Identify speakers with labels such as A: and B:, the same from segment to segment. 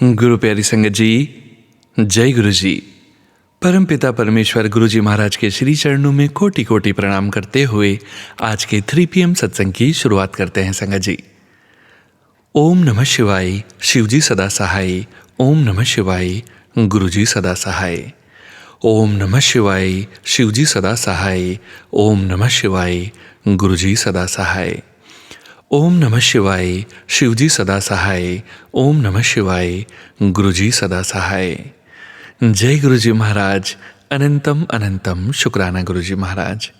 A: गुरु प्यारी संगत जी, जय गुरु जी। परम पिता परमेश्वर गुरु जी महाराज के श्री चरणों में कोटि कोटि प्रणाम करते हुए आज के 3 PM सत्संग की शुरुआत करते हैं संगत जी। ओम नमः शिवाय, शिव जी सदा सहाय। ओम नमः शिवाय, गुरु जी सदा सहाय। ओम नमः शिवाय, शिव जी सदा सहाय। ओम नमः शिवाय, गुरु जी सदा सहाय। ओम नमः शिवाय, शिव जी सदा सहाय। ओम नमः शिवाय, गुरु जी सदा सहाय। जय गुरु जी महाराज। अनंतम अनंतम शुक्राना गुरु जी महाराज।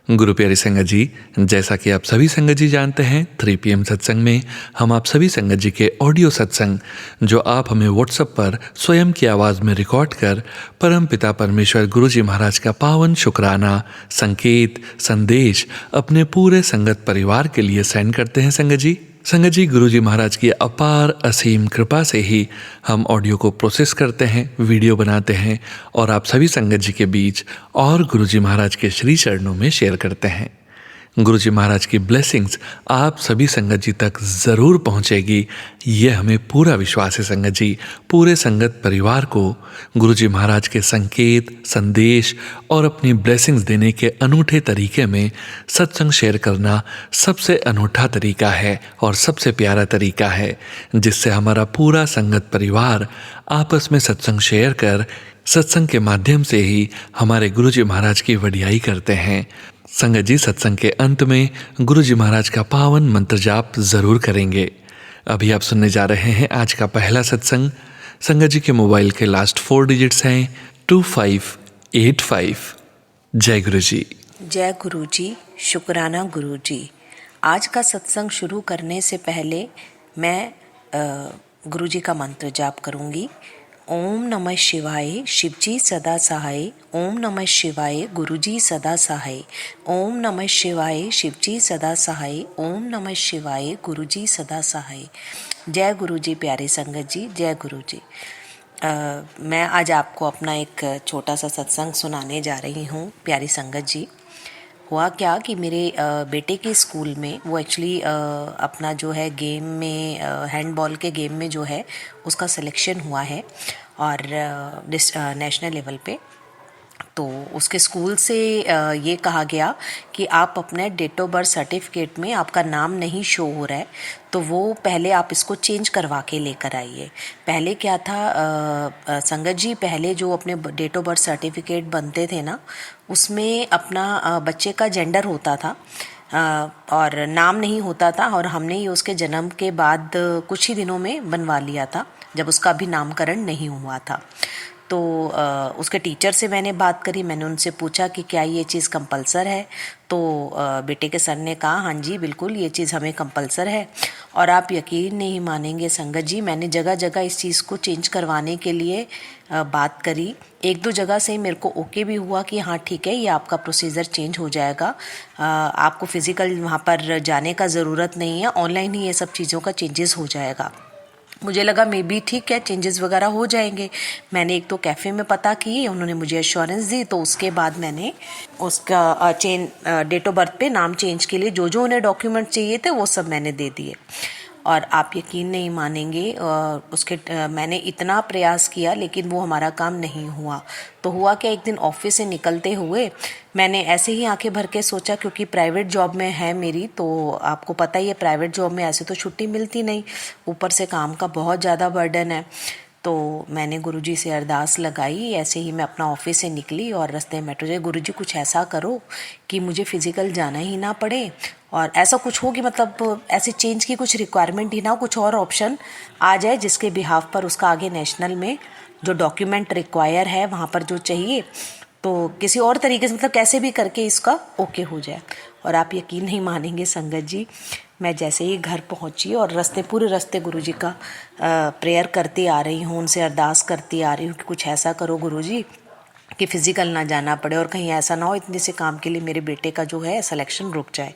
A: गुरु प्यारी संगत जी, जैसा कि आप सभी संगत जी जानते हैं, 3 PM सत्संग में हम आप सभी संगत जी के ऑडियो सत्संग जो आप हमें व्हाट्सएप पर स्वयं की आवाज़ में रिकॉर्ड कर परम पिता परमेश्वर गुरु जी महाराज का पावन शुक्राना, संकेत, संदेश अपने पूरे संगत परिवार के लिए सेंड करते हैं संगत जी। संगत जी, गुरु जी महाराज की अपार असीम कृपा से ही हम ऑडियो को प्रोसेस करते हैं, वीडियो बनाते हैं और आप सभी संगत जी के बीच और गुरु जी महाराज के श्री चरणों में शेयर करते हैं। गुरु जी महाराज की ब्लेसिंग्स आप सभी संगत जी तक ज़रूर पहुँचेगी, ये हमें पूरा विश्वास है संगत जी। पूरे संगत परिवार को गुरु जी महाराज के संकेत, संदेश और अपनी ब्लेसिंग्स देने के अनूठे तरीके में सत्संग शेयर करना सबसे अनूठा तरीका है और सबसे प्यारा तरीका है, जिससे हमारा पूरा संगत परिवार आपस में सत्संग शेयर कर सत्संग के माध्यम से ही हमारे गुरु जी महाराज की वडियाई करते हैं। संगत जी, सत्संग के अंत में गुरु जी महाराज का पावन मंत्र जाप जरूर करेंगे। अभी आप सुनने जा रहे हैं आज का पहला सत्संग। संगत जी के मोबाइल के लास्ट 4 डिजिट्स हैं 2585। जय गुरु जी।
B: जय गुरु जी, शुक्राना गुरु जी। आज का सत्संग शुरू करने से पहले मैं गुरु जी का मंत्र जाप करूंगी। ओम नमः शिवाय, शिव जी सदा सहाय। ओम नमः शिवाय, गुरु जी सदा सहाय। ओम नमः शिवाय, शिव जी सदा सहाय। ओम नमः शिवाय, गुरु जी सदा सहाय। जय गुरु जी प्यारे संगत जी, जय गुरु जी। मैं आज आपको अपना एक छोटा सा सत्संग सुनाने जा रही हूँ प्यारी संगत जी। हुआ क्या कि मेरे बेटे के स्कूल में वो एक्चुअली अपना जो है गेम में हैंडबॉल के गेम में जो है उसका सिलेक्शन हुआ है और नेशनल लेवल पे। तो उसके स्कूल से ये कहा गया कि आप अपने डेट ऑफ बर्थ सर्टिफिकेट में आपका नाम नहीं शो हो रहा है, तो वो पहले आप इसको चेंज करवा के लेकर आइए। पहले क्या था संगत जी, पहले जो अपने डेट ऑफ बर्थ सर्टिफिकेट बनते थे ना, उसमें अपना बच्चे का जेंडर होता था और नाम नहीं होता था। और हमने ये उसके जन्म के बाद कुछ ही दिनों में बनवा लिया था, जब उसका अभी नामकरण नहीं हुआ था। तो उसके टीचर से मैंने बात करी, मैंने उनसे पूछा कि क्या ये चीज़ कंपलसर है। तो बेटे के सर ने कहा हाँ जी बिल्कुल ये चीज़ हमें कंपलसर है। और आप यकीन नहीं मानेंगे संगत जी, मैंने जगह जगह इस चीज़ को चेंज करवाने के लिए बात करी। 1-2 जगह से मेरे को ओके भी हुआ कि हाँ ठीक है, ये आपका प्रोसीजर चेंज हो जाएगा, आपको फिज़िकल वहाँ पर जाने का ज़रूरत नहीं है, ऑनलाइन ही ये सब चीज़ों का चेंजेस हो जाएगा। मुझे लगा मे बी ठीक है, चेंजेस वगैरह हो जाएंगे। मैंने एक तो कैफ़े में पता की, उन्होंने मुझे एश्योरेंस दी, तो उसके बाद मैंने उसका डेट ऑफ बर्थ पे नाम चेंज के लिए जो जो उन्हें डॉक्यूमेंट चाहिए थे वो सब मैंने दे दिए। और आप यकीन नहीं मानेंगे, मैंने इतना प्रयास किया लेकिन वो हमारा काम नहीं हुआ। तो हुआ क्या, एक दिन ऑफिस से निकलते हुए मैंने ऐसे ही आंखें भर के सोचा, क्योंकि प्राइवेट जॉब में है मेरी, तो आपको पता ही है प्राइवेट जॉब में ऐसे तो छुट्टी मिलती नहीं, ऊपर से काम का बहुत ज़्यादा बर्डन है। तो मैंने गुरुजी से अरदास लगाई, ऐसे ही मैं अपना ऑफिस से निकली और रास्ते में मेट्रो, गुरुजी कुछ ऐसा करो कि मुझे फिज़िकल जाना ही ना पड़े और ऐसा कुछ हो कि मतलब ऐसे चेंज की कुछ रिक्वायरमेंट ही ना हो, कुछ और ऑप्शन आ जाए जिसके बिहाफ पर उसका आगे नेशनल में जो डॉक्यूमेंट रिक्वायर है वहाँ पर जो चाहिए, तो किसी और तरीके से मतलब कैसे भी करके इसका ओके हो जाए। और आप यकीन नहीं मानेंगे संगत जी, मैं जैसे ही घर पहुंची और पूरे रास्ते गुरुजी का प्रेयर करती आ रही हूँ, उनसे अरदास करती आ रही हूँ कि कुछ ऐसा करो गुरुजी कि फ़िज़िकल ना जाना पड़े और कहीं ऐसा ना हो इतने से काम के लिए मेरे बेटे का जो है सिलेक्शन रुक जाए।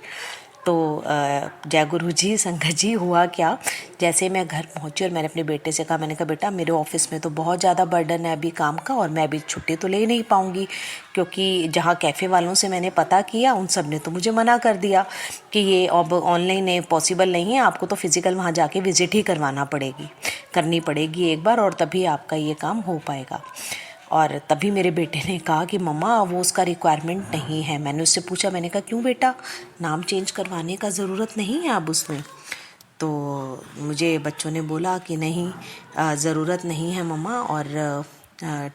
B: तो जय गुरु जी, संगत जी, हुआ क्या, जैसे मैं घर पहुंची और मैंने अपने बेटे से कहा, मैंने कहा बेटा मेरे ऑफिस में तो बहुत ज़्यादा बर्डन है अभी काम का और मैं अभी छुट्टी तो ले नहीं पाऊंगी, क्योंकि जहाँ कैफ़े वालों से मैंने पता किया उन सब ने तो मुझे मना कर दिया कि ये अब ऑनलाइन पॉसिबल नहीं है, आपको तो फिज़िकल वहाँ जाके विज़िट ही करनी पड़ेगी एक बार, और तभी आपका ये काम हो पाएगा। और तभी मेरे बेटे ने कहा कि मम्मा वो उसका रिक्वायरमेंट नहीं है। मैंने उससे पूछा, मैंने कहा क्यों बेटा, नाम चेंज करवाने का ज़रूरत नहीं है अब उसमें? तो मुझे बच्चों ने बोला कि नहीं, ज़रूरत नहीं है मम्मा, और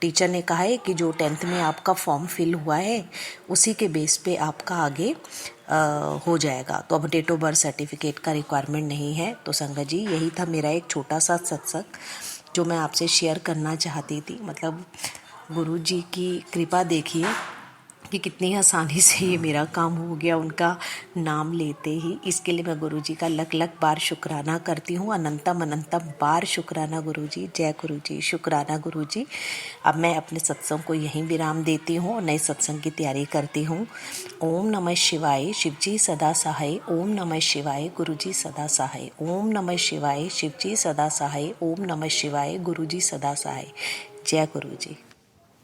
B: टीचर ने कहा है कि जो 10th में आपका फॉर्म फिल हुआ है उसी के बेस पे आपका आगे हो जाएगा, तो अब डेट ऑफ बर्थ सर्टिफिकेट का रिक्वायरमेंट नहीं है। तो संगत जी, यही था मेरा एक छोटा सा सत्संग जो मैं आपसे शेयर करना चाहती थी। मतलब गुरु जी की कृपा देखिए कि कितनी आसानी से ये मेरा काम हो गया उनका नाम लेते ही। इसके लिए मैं गुरु जी का लख लख बार शुक्राना करती हूँ, अनंतम अनंतम बार शुक्राना गुरु जी। जय गुरु जी, शुक्राना गुरु जी। अब मैं अपने सत्संग को यहीं विराम देती हूँ और नए सत्संग की तैयारी करती हूँ। ओम नमः शिवाय, शिव जी सदा सहाय। ओम नमः शिवाय, गुरु जी सदा सहाय। ओम नमः शिवाय, शिव जी सदा सहाय। ओम नमः शिवाय, गुरु जी सदा सहाय। जय गुरु जी।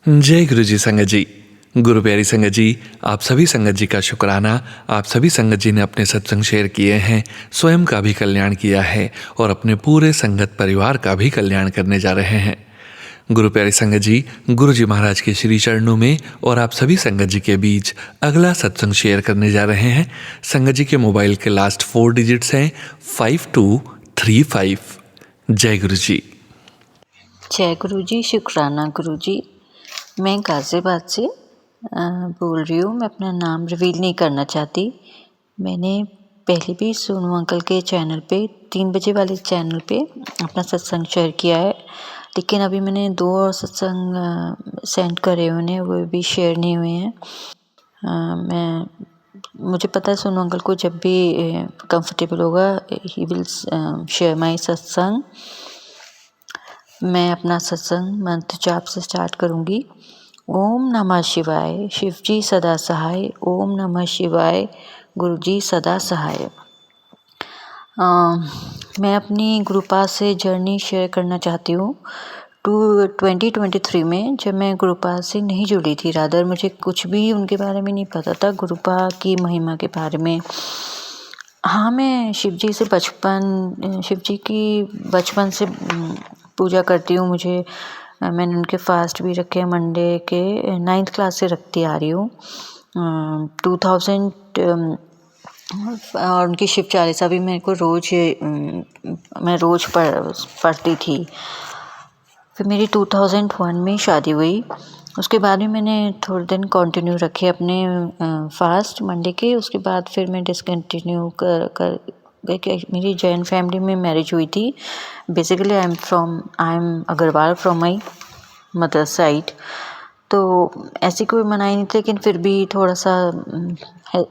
A: जय गुरु जी संगत जी। गुरु प्यारी संगत जी, आप सभी संगत जी का शुक्राना। आप सभी संगत जी ने अपने सत्संग शेयर किए हैं, स्वयं का भी कल्याण किया है और अपने पूरे संगत परिवार का भी कल्याण करने जा रहे हैं। गुरु प्यारी संगत जी, गुरु जी महाराज के श्री चरणों में और आप सभी संगत जी के बीच अगला सत्संग शेयर करने जा रहे हैं। संगत जी के मोबाइल के लास्ट 4 डिजिट्स हैं 5235। जय गुरु जी।
C: जय गुरु जी, शुक्राना गुरु जी। मैं गाज़ियाबाद से बोल रही हूँ। मैं अपना नाम रिवील नहीं करना चाहती। मैंने पहले भी सोनू अंकल के चैनल पे 3 बजे वाले चैनल पे अपना सत्संग शेयर किया है, लेकिन अभी मैंने 2 और सत्संग सेंड करे हुए हैं, वो भी शेयर नहीं हुए हैं। मुझे पता है सोनू अंकल को जब भी कंफर्टेबल होगा ही विल शेयर माई सत्संग। मैं अपना सत्संग मंत्र जाप से स्टार्ट करूँगी। ओम नमः शिवाय, शिव जी सदा सहाय। ओम नमः शिवाय, गुरु जी सदा सहाय। मैं अपनी गुरुपास से जर्नी शेयर करना चाहती हूँ। 2023 में जब मैं गुरुपास से नहीं जुड़ी थी, रादर मुझे कुछ भी उनके बारे में नहीं पता था, गुरुपा की महिमा के बारे में। हाँ, मैं शिव जी की बचपन से पूजा करती हूँ। मैंने उनके फास्ट भी रखे हैं, मंडे के 9th क्लास से रखती आ रही हूँ। 2000 और उनकी शिव चालीसा भी मैं रोज़ पढ़ती थी। फिर मेरी 2001 में शादी हुई। उसके बाद भी मैंने थोड़े दिन कंटिन्यू रखे अपने फास्ट मंडे के। उसके बाद फिर मैं डिसकंटिन्यू कर मेरी जैन फैमिली में मैरिज हुई थी। Basically I am Agarwal from my mother side. तो ऐसी कोई मनाई नहीं थी, लेकिन फिर भी थोड़ा सा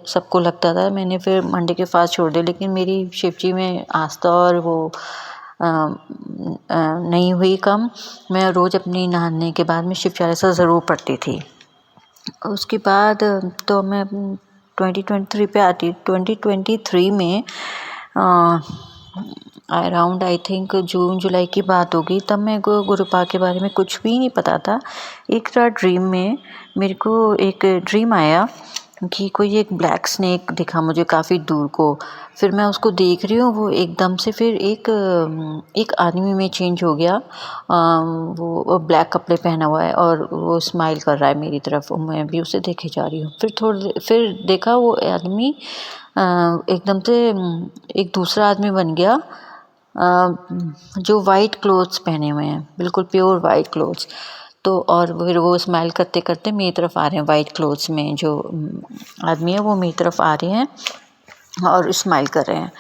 C: सबको लगता था। मैंने फिर मंडे के फास्ट छोड़ दिया, लेकिन मेरी शिव जी में आस्था और वो नहीं हुई कम। मैं रोज़ अपनी नहाने के बाद में शिव चालीसा ज़रूर पढ़ती थी। उसके बाद तो मैं 2023 पे आती। 2023 में अराउंड आई थिंक जून जुलाई की बात होगी, तब मेरे को गुरुपा के बारे में कुछ भी नहीं पता था। एक रात ड्रीम में मेरे को एक ड्रीम आया कि कोई एक ब्लैक स्नेक दिखा मुझे काफ़ी दूर को। फिर मैं उसको देख रही हूँ, वो एकदम से फिर एक आदमी में चेंज हो गया। वो ब्लैक कपड़े पहना हुआ है और वो स्माइल कर रहा है मेरी तरफ, मैं भी उसे देखे जा रही हूँ। फिर देखा वो आदमी एकदम से एक दूसरा आदमी बन गया, जो वाइट क्लोथ्स पहने हुए हैं, बिल्कुल प्योर वाइट क्लोथ्स। तो और फिर वो स्माइल करते करते मेरी तरफ आ रहे हैं। वाइट क्लोथ्स में जो आदमी है वो मेरी तरफ आ रहे हैं और स्माइल कर रहे हैं।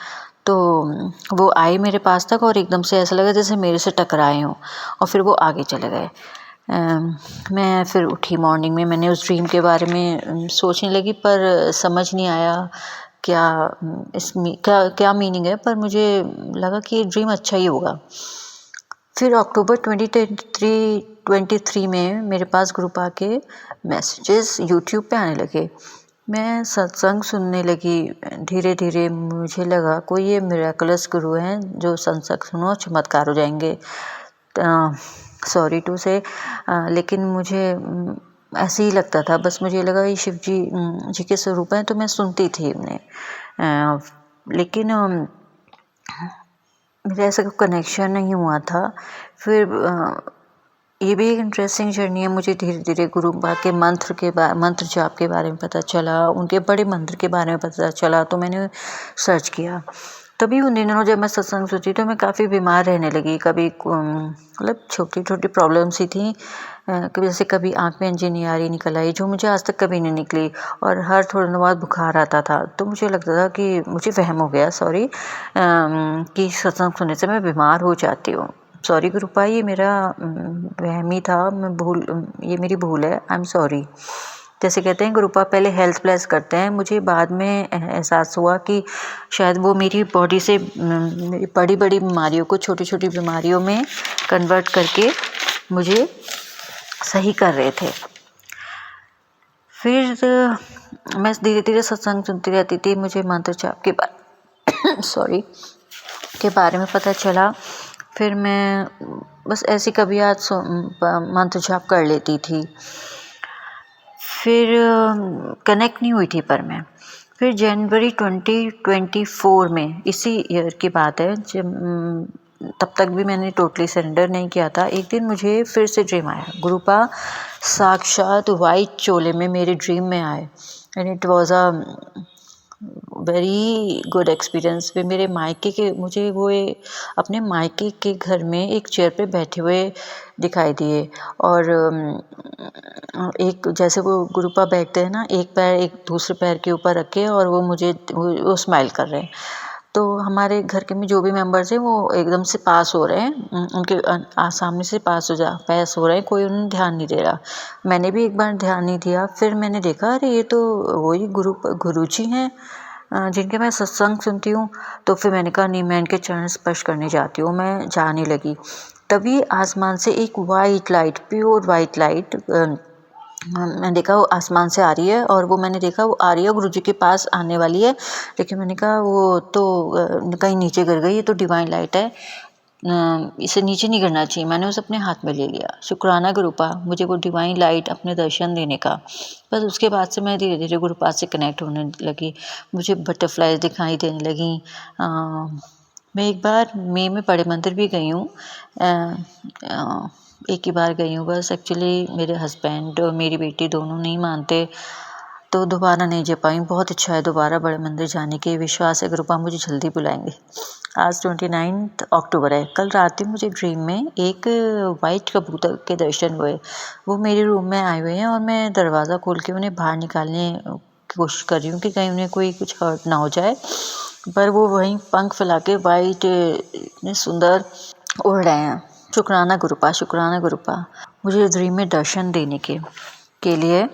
C: तो वो आए मेरे पास तक और एकदम से ऐसा लगा जैसे मेरे से टकराए हों, और फिर वो आगे चले गए। मैं फिर उठी मॉर्निंग में, मैंने उस ड्रीम के बारे में सोचने लगी, पर समझ नहीं आया क्या मीनिंग है, पर मुझे लगा कि ये ड्रीम अच्छा ही होगा। फिर अक्टूबर 2023 में मेरे पास गुरुपा के मैसेजेस यूट्यूब पे आने लगे मैं सत्संग सुनने लगी। धीरे धीरे मुझे लगा कोई ये मिरेकलस गुरु हैं जो सत्संग सुनो चमत्कार हो जाएंगे। सॉरी टू से लेकिन मुझे ऐसे ही लगता था। बस मुझे लगा ये शिव जी के स्वरूप हैं, तो मैं सुनती थी उन्हें। लेकिन मेरा ऐसा कोई कनेक्शन नहीं हुआ था। फिर ये भी एक इंटरेस्टिंग जर्नी है। मुझे धीरे धीरे गुरु के मंत्र जाप के बारे में पता चला, उनके बड़े मंत्र के बारे में पता चला, तो मैंने सर्च किया। तभी उन दिनों जब मैं सत्संग सुनती तो मैं काफ़ी बीमार रहने लगी। कभी मतलब छोटी छोटी प्रॉब्लम्स ही थी। कभी जैसे कभी आँख में अंजनी निकल आई, जो मुझे आज तक कभी नहीं निकली, और हर थोड़े दिनों बाद बुखार आता था। तो मुझे लगता था कि मुझे वहम हो गया, सॉरी, कि सत्संग सुनने से मैं बीमार हो जाती हूँ। सॉरी गुरुपा, ये मेरा वहम ही था, ये मेरी भूल है, आई एम सॉरी। जैसे कहते हैं गुरुपा पहले हेल्थ प्लस करते हैं, मुझे बाद में एहसास हुआ कि शायद वो मेरी बॉडी से मेरी बड़ी बड़ी बीमारियों को छोटी छोटी बीमारियों में कन्वर्ट करके मुझे सही कर रहे थे। फिर मैं धीरे धीरे सत्संग सुनती रहती थी। मुझे मंत्र जाप के सॉरी के बारे में पता चला। फिर मैं बस ऐसी कभी आज मंत्र जाप कर लेती थी। फिर कनेक्ट नहीं हुई थी पर मैं। फिर जनवरी 2024 में, इसी ईयर की बात है, जब तब तक भी मैंने टोटली सरेंडर नहीं किया था। एक दिन मुझे फिर से ड्रीम आया। गुरुपा साक्षात वाइट चोले में मेरे ड्रीम में आए, and it was a very good experience. फिर मेरे मायके के मुझे वो अपने मायके के घर में एक चेयर पे बैठे हुए दिखाई दिए, और एक जैसे वो गुरुपा बैठते हैं ना, एक पैर एक दूसरे पैर के ऊपर रखे, और वो स्माइल कर रहे हैं। तो हमारे घर के में जो भी मेंबर्स हैं वो एकदम से पास हो रहे हैं, उनके सामने से पास हो रहे हैं, कोई उन्हें ध्यान नहीं दे रहा। मैंने भी एक बार ध्यान नहीं दिया। फिर मैंने देखा अरे ये तो वही गुरु जी हैं जिनके मैं सत्संग सुनती हूँ। तो फिर मैंने कहा नहीं, मैं इनके चरण स्पर्श करने जाती हूँ। मैं जाने लगी, तभी आसमान से एक white light, pure white light मैंने देखा वो आसमान से आ रही है, और वो मैंने देखा वो आ रही है, गुरुजी के पास आने वाली है। लेकिन मैंने कहा वो तो कहीं नीचे गिर गई, ये तो डिवाइन लाइट है, इसे नीचे नहीं गिरना चाहिए। मैंने उसे अपने हाथ में ले लिया। शुक्राना गुरुपा मुझे वो डिवाइन लाइट अपने दर्शन देने का। बस उसके बाद से मैं धीरे धीरे गुरुपा से कनेक्ट होने लगी। मुझे बटरफ्लाइज दिखाई देने लगी। मैं एक बार मई में बड़े मंदिर भी गई हूँ। एक ही बार गई हूँ बस। एक्चुअली मेरे हस्बैंड और मेरी बेटी दोनों नहीं मानते, तो दोबारा नहीं जा पाई। बहुत इच्छा है दोबारा बड़े मंदिर जाने की। विश्वास है गुरुपा मुझे जल्दी बुलाएंगे। आज 29 अक्टूबर है। कल रात ही मुझे ड्रीम में एक वाइट कबूतर के दर्शन हुए। वो मेरे रूम में आए हुए हैं, और मैं दरवाज़ा खोल के उन्हें बाहर निकालने की कोशिश कर रही हूँ कि कहीं उन्हें कोई कुछ हर्ट ना हो जाए, पर वो वहीं पंख फैला के वाइट इतने सुंदर उड़ रहे हैं। शुक्राना गुरुपा, शुक्राना गुरुपा मुझे ड्रीम में दर्शन देने के लिए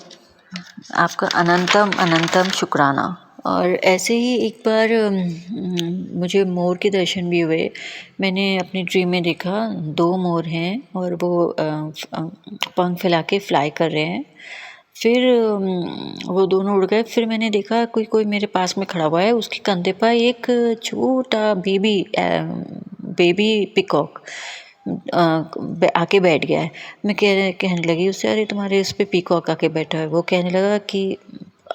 C: आपका अनंतम अनंतम शुक्राना। और ऐसे ही एक बार मुझे मोर के दर्शन भी हुए। मैंने अपनी ड्रीम में देखा 2 मोर हैं, और वो पंख फैला के फ्लाई कर रहे हैं। फिर वो दोनों उड़ गए। फिर मैंने देखा कोई मेरे पास में खड़ा हुआ है, उसके कंधे पर एक छोटा बेबी पिकॉक आके बैठ गया है। मैं कहने लगी उससे, अरे तुम्हारे इस पे पीकॉक आके बैठा है। वो कहने लगा कि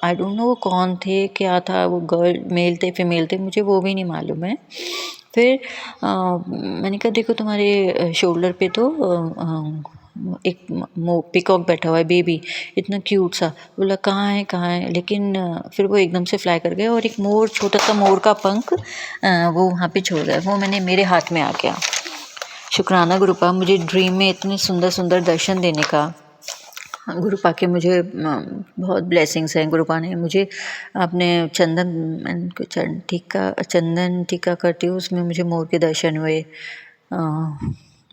C: आई डोंट नो वो कौन थे, क्या था, वो मेल थे फीमेल थे, मुझे वो भी नहीं मालूम है। फिर मैंने कहा देखो तुम्हारे शोल्डर पे तो एक पीकॉक बैठा हुआ है, बेबी, इतना क्यूट सा। बोला कहाँ है, लेकिन फिर वो एकदम से फ्लाई कर गया, और एक मोर, छोटा सा मोर का पंख वो वहाँ पे छोड़ गया। वो मेरे हाथ में आ गया। शुक्राना गुरुपा मुझे ड्रीम में इतने सुंदर सुंदर दर्शन देने का। गुरुपा के मुझे बहुत ब्लेसिंग्स हैं। गुरुपा ने मुझे अपने चंदन टीका करती हूँ, उसमें मुझे मोर के दर्शन हुए।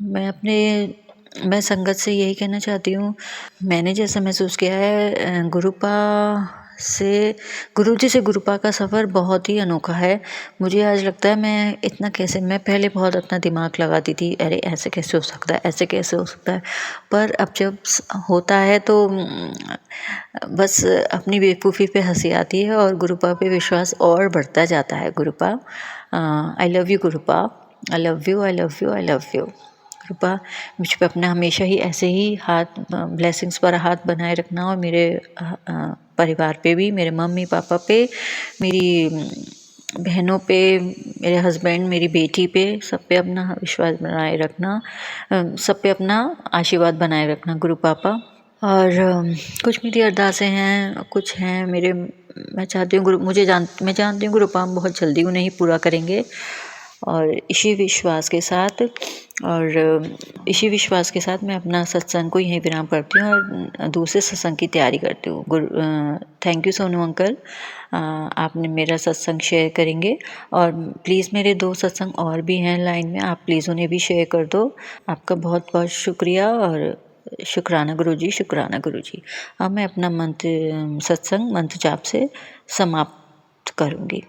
C: मैं संगत से यही कहना चाहती हूँ, मैंने जैसा महसूस किया है गुरुपा गुरुजी से गुरुपा का सफ़र बहुत ही अनोखा है। मुझे आज लगता है मैं पहले बहुत अपना दिमाग लगाती थी, अरे ऐसे कैसे हो सकता है, ऐसे कैसे हो सकता है। पर अब जब होता है तो बस अपनी बेवकूफ़ी पे हंसी आती है और गुरुपा पे विश्वास और बढ़ता जाता है। गुरुपा, आई लव यू गुरुपा, I love you, I love you, I love you. कृपा मुझ पे अपना हमेशा ही ऐसे ही हाथ, ब्लेसिंग्स पर हाथ बनाए रखना और मेरे परिवार पे भी, मेरे मम्मी पापा पे, मेरी बहनों पे, मेरे हस्बैंड, मेरी बेटी पे, सब पे अपना विश्वास बनाए रखना, सब पे अपना आशीर्वाद बनाए रखना गुरु पापा। और कुछ मेरी अरदासें हैं, कुछ हैं मेरे, मैं जानती हूँ गुरु पापा बहुत जल्दी उन्हें ही पूरा करेंगे। और इसी विश्वास के साथ मैं अपना सत्संग को यहीं विराम करती हूँ और दूसरे सत्संग की तैयारी करती हूँ। थैंक यू सोनू अंकल, आपने मेरा सत्संग शेयर करेंगे और प्लीज़ मेरे 2 सत्संग और भी हैं लाइन में, आप प्लीज़ उन्हें भी शेयर कर दो। आपका बहुत बहुत शुक्रिया और शुक्राना गुरुजी, शुक्राना गुरुजी। अब मैं अपना मंत्र जाप से समाप्त करूँगी।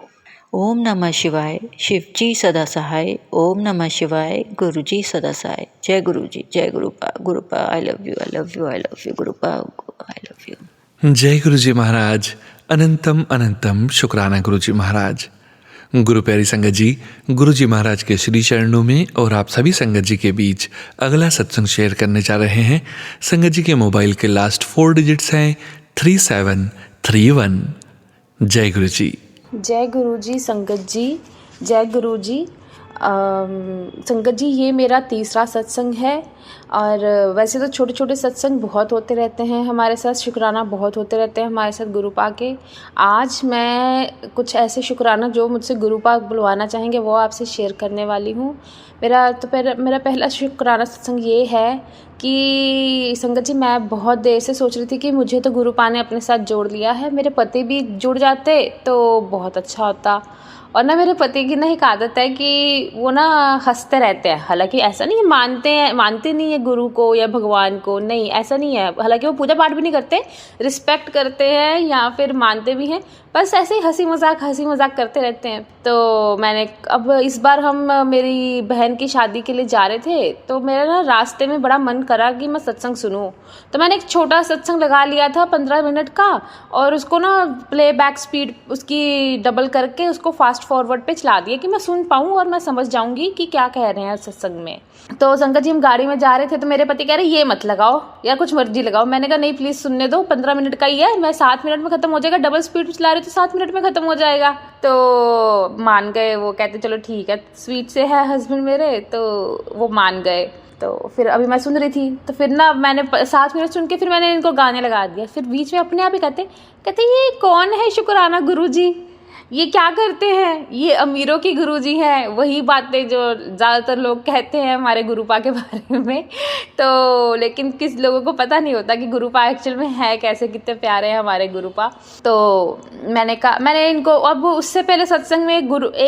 C: ओम नमः शिवाय, शिवजी सदा सहाय। ओम नमः शिवाय, गुरुजी सदा सहाय। जय गुरुजी, जय गुरुपा, I love you, I love you, I love you गुरुपा, आई लव यू।
A: जय गुरुजी महाराज, अनंतम अनंतम शुक्राना गुरुजी महाराज। गुरु प्यारी संगत जी, गुरुजी महाराज के श्री चरणों में और आप सभी संगत जी के बीच अगला सत्संग शेयर करने जा रहे हैं। संगत जी के मोबाइल के लास्ट 4 डिजिट्स हैं 3731। जय गुरुजी।
D: जय गुरुजी संगत जी, जय गुरुजी। संगत जी, ये मेरा तीसरा सत्संग है और वैसे तो छोटे छोटे सत्संग बहुत होते रहते हैं हमारे साथ, शुक्राना बहुत होते रहते हैं हमारे साथ गुरुपा के। आज मैं कुछ ऐसे शुक्राना जो मुझसे गुरुपा बुलवाना चाहेंगे वो आपसे शेयर करने वाली हूँ। मेरा पहला शुक्राना सत्संग ये है कि संगत जी, मैं बहुत देर से सोच रही थी कि मुझे तो गुरुपा ने अपने साथ जोड़ लिया है, मेरे पति भी जुड़ जाते तो बहुत अच्छा होता। और ना मेरे पति की ना एक आदत है कि वो ना हंसते रहते हैं, हालांकि ऐसा नहीं है मानते नहीं है गुरु को या भगवान को, नहीं ऐसा नहीं है। हालांकि वो पूजा पाठ भी नहीं करते, रिस्पेक्ट करते हैं या फिर मानते भी हैं, बस ऐसे ही हंसी मजाक करते रहते हैं। तो मैंने अब इस बार हम मेरी बहन की शादी के लिए जा रहे थे तो मेरा ना रास्ते में बड़ा मन करा कि मैं सत्संग सुनूं, तो मैंने एक छोटा सत्संग लगा लिया था 15 मिनट का और उसको ना प्लेबैक स्पीड उसकी डबल करके उसको फास्ट फॉरवर्ड पे चला दिया कि मैं सुन पाऊँ और मैं समझ जाऊँगी कि क्या कह रहे हैं सत्संग में। तो संगत जी, हम गाड़ी में जा रहे थे तो मेरे पति कह रहे ये मत लगाओ यार, कुछ मर्जी लगाओ। मैंने कहा नहीं प्लीज़ सुनने दो, 15 मिनट का ही है, मैं 7 मिनट में ख़त्म हो जाएगा, डबल स्पीड चला रही तो 7 मिनट में ख़त्म हो जाएगा। तो मान गए, वो कहते चलो ठीक है, स्वीट से है हस्बैंड मेरे, तो वो मान गए। तो फिर अभी मैं सुन रही थी तो फिर ना मैंने 7 मिनट सुन के फिर मैंने इनको गाने लगा दिया। फिर बीच में अपने आप ही कहते ये कौन है शुक्राना गुरुजी, ये क्या करते हैं, ये अमीरों की गुरुजी हैं, वही बातें जो ज़्यादातर लोग कहते हैं हमारे गुरुपा के बारे में। तो लेकिन किस लोगों को पता नहीं होता कि गुरुपा एक्चुअल में है कैसे, कितने प्यारे हैं हमारे गुरुपा। तो मैंने इनको अब उससे पहले एक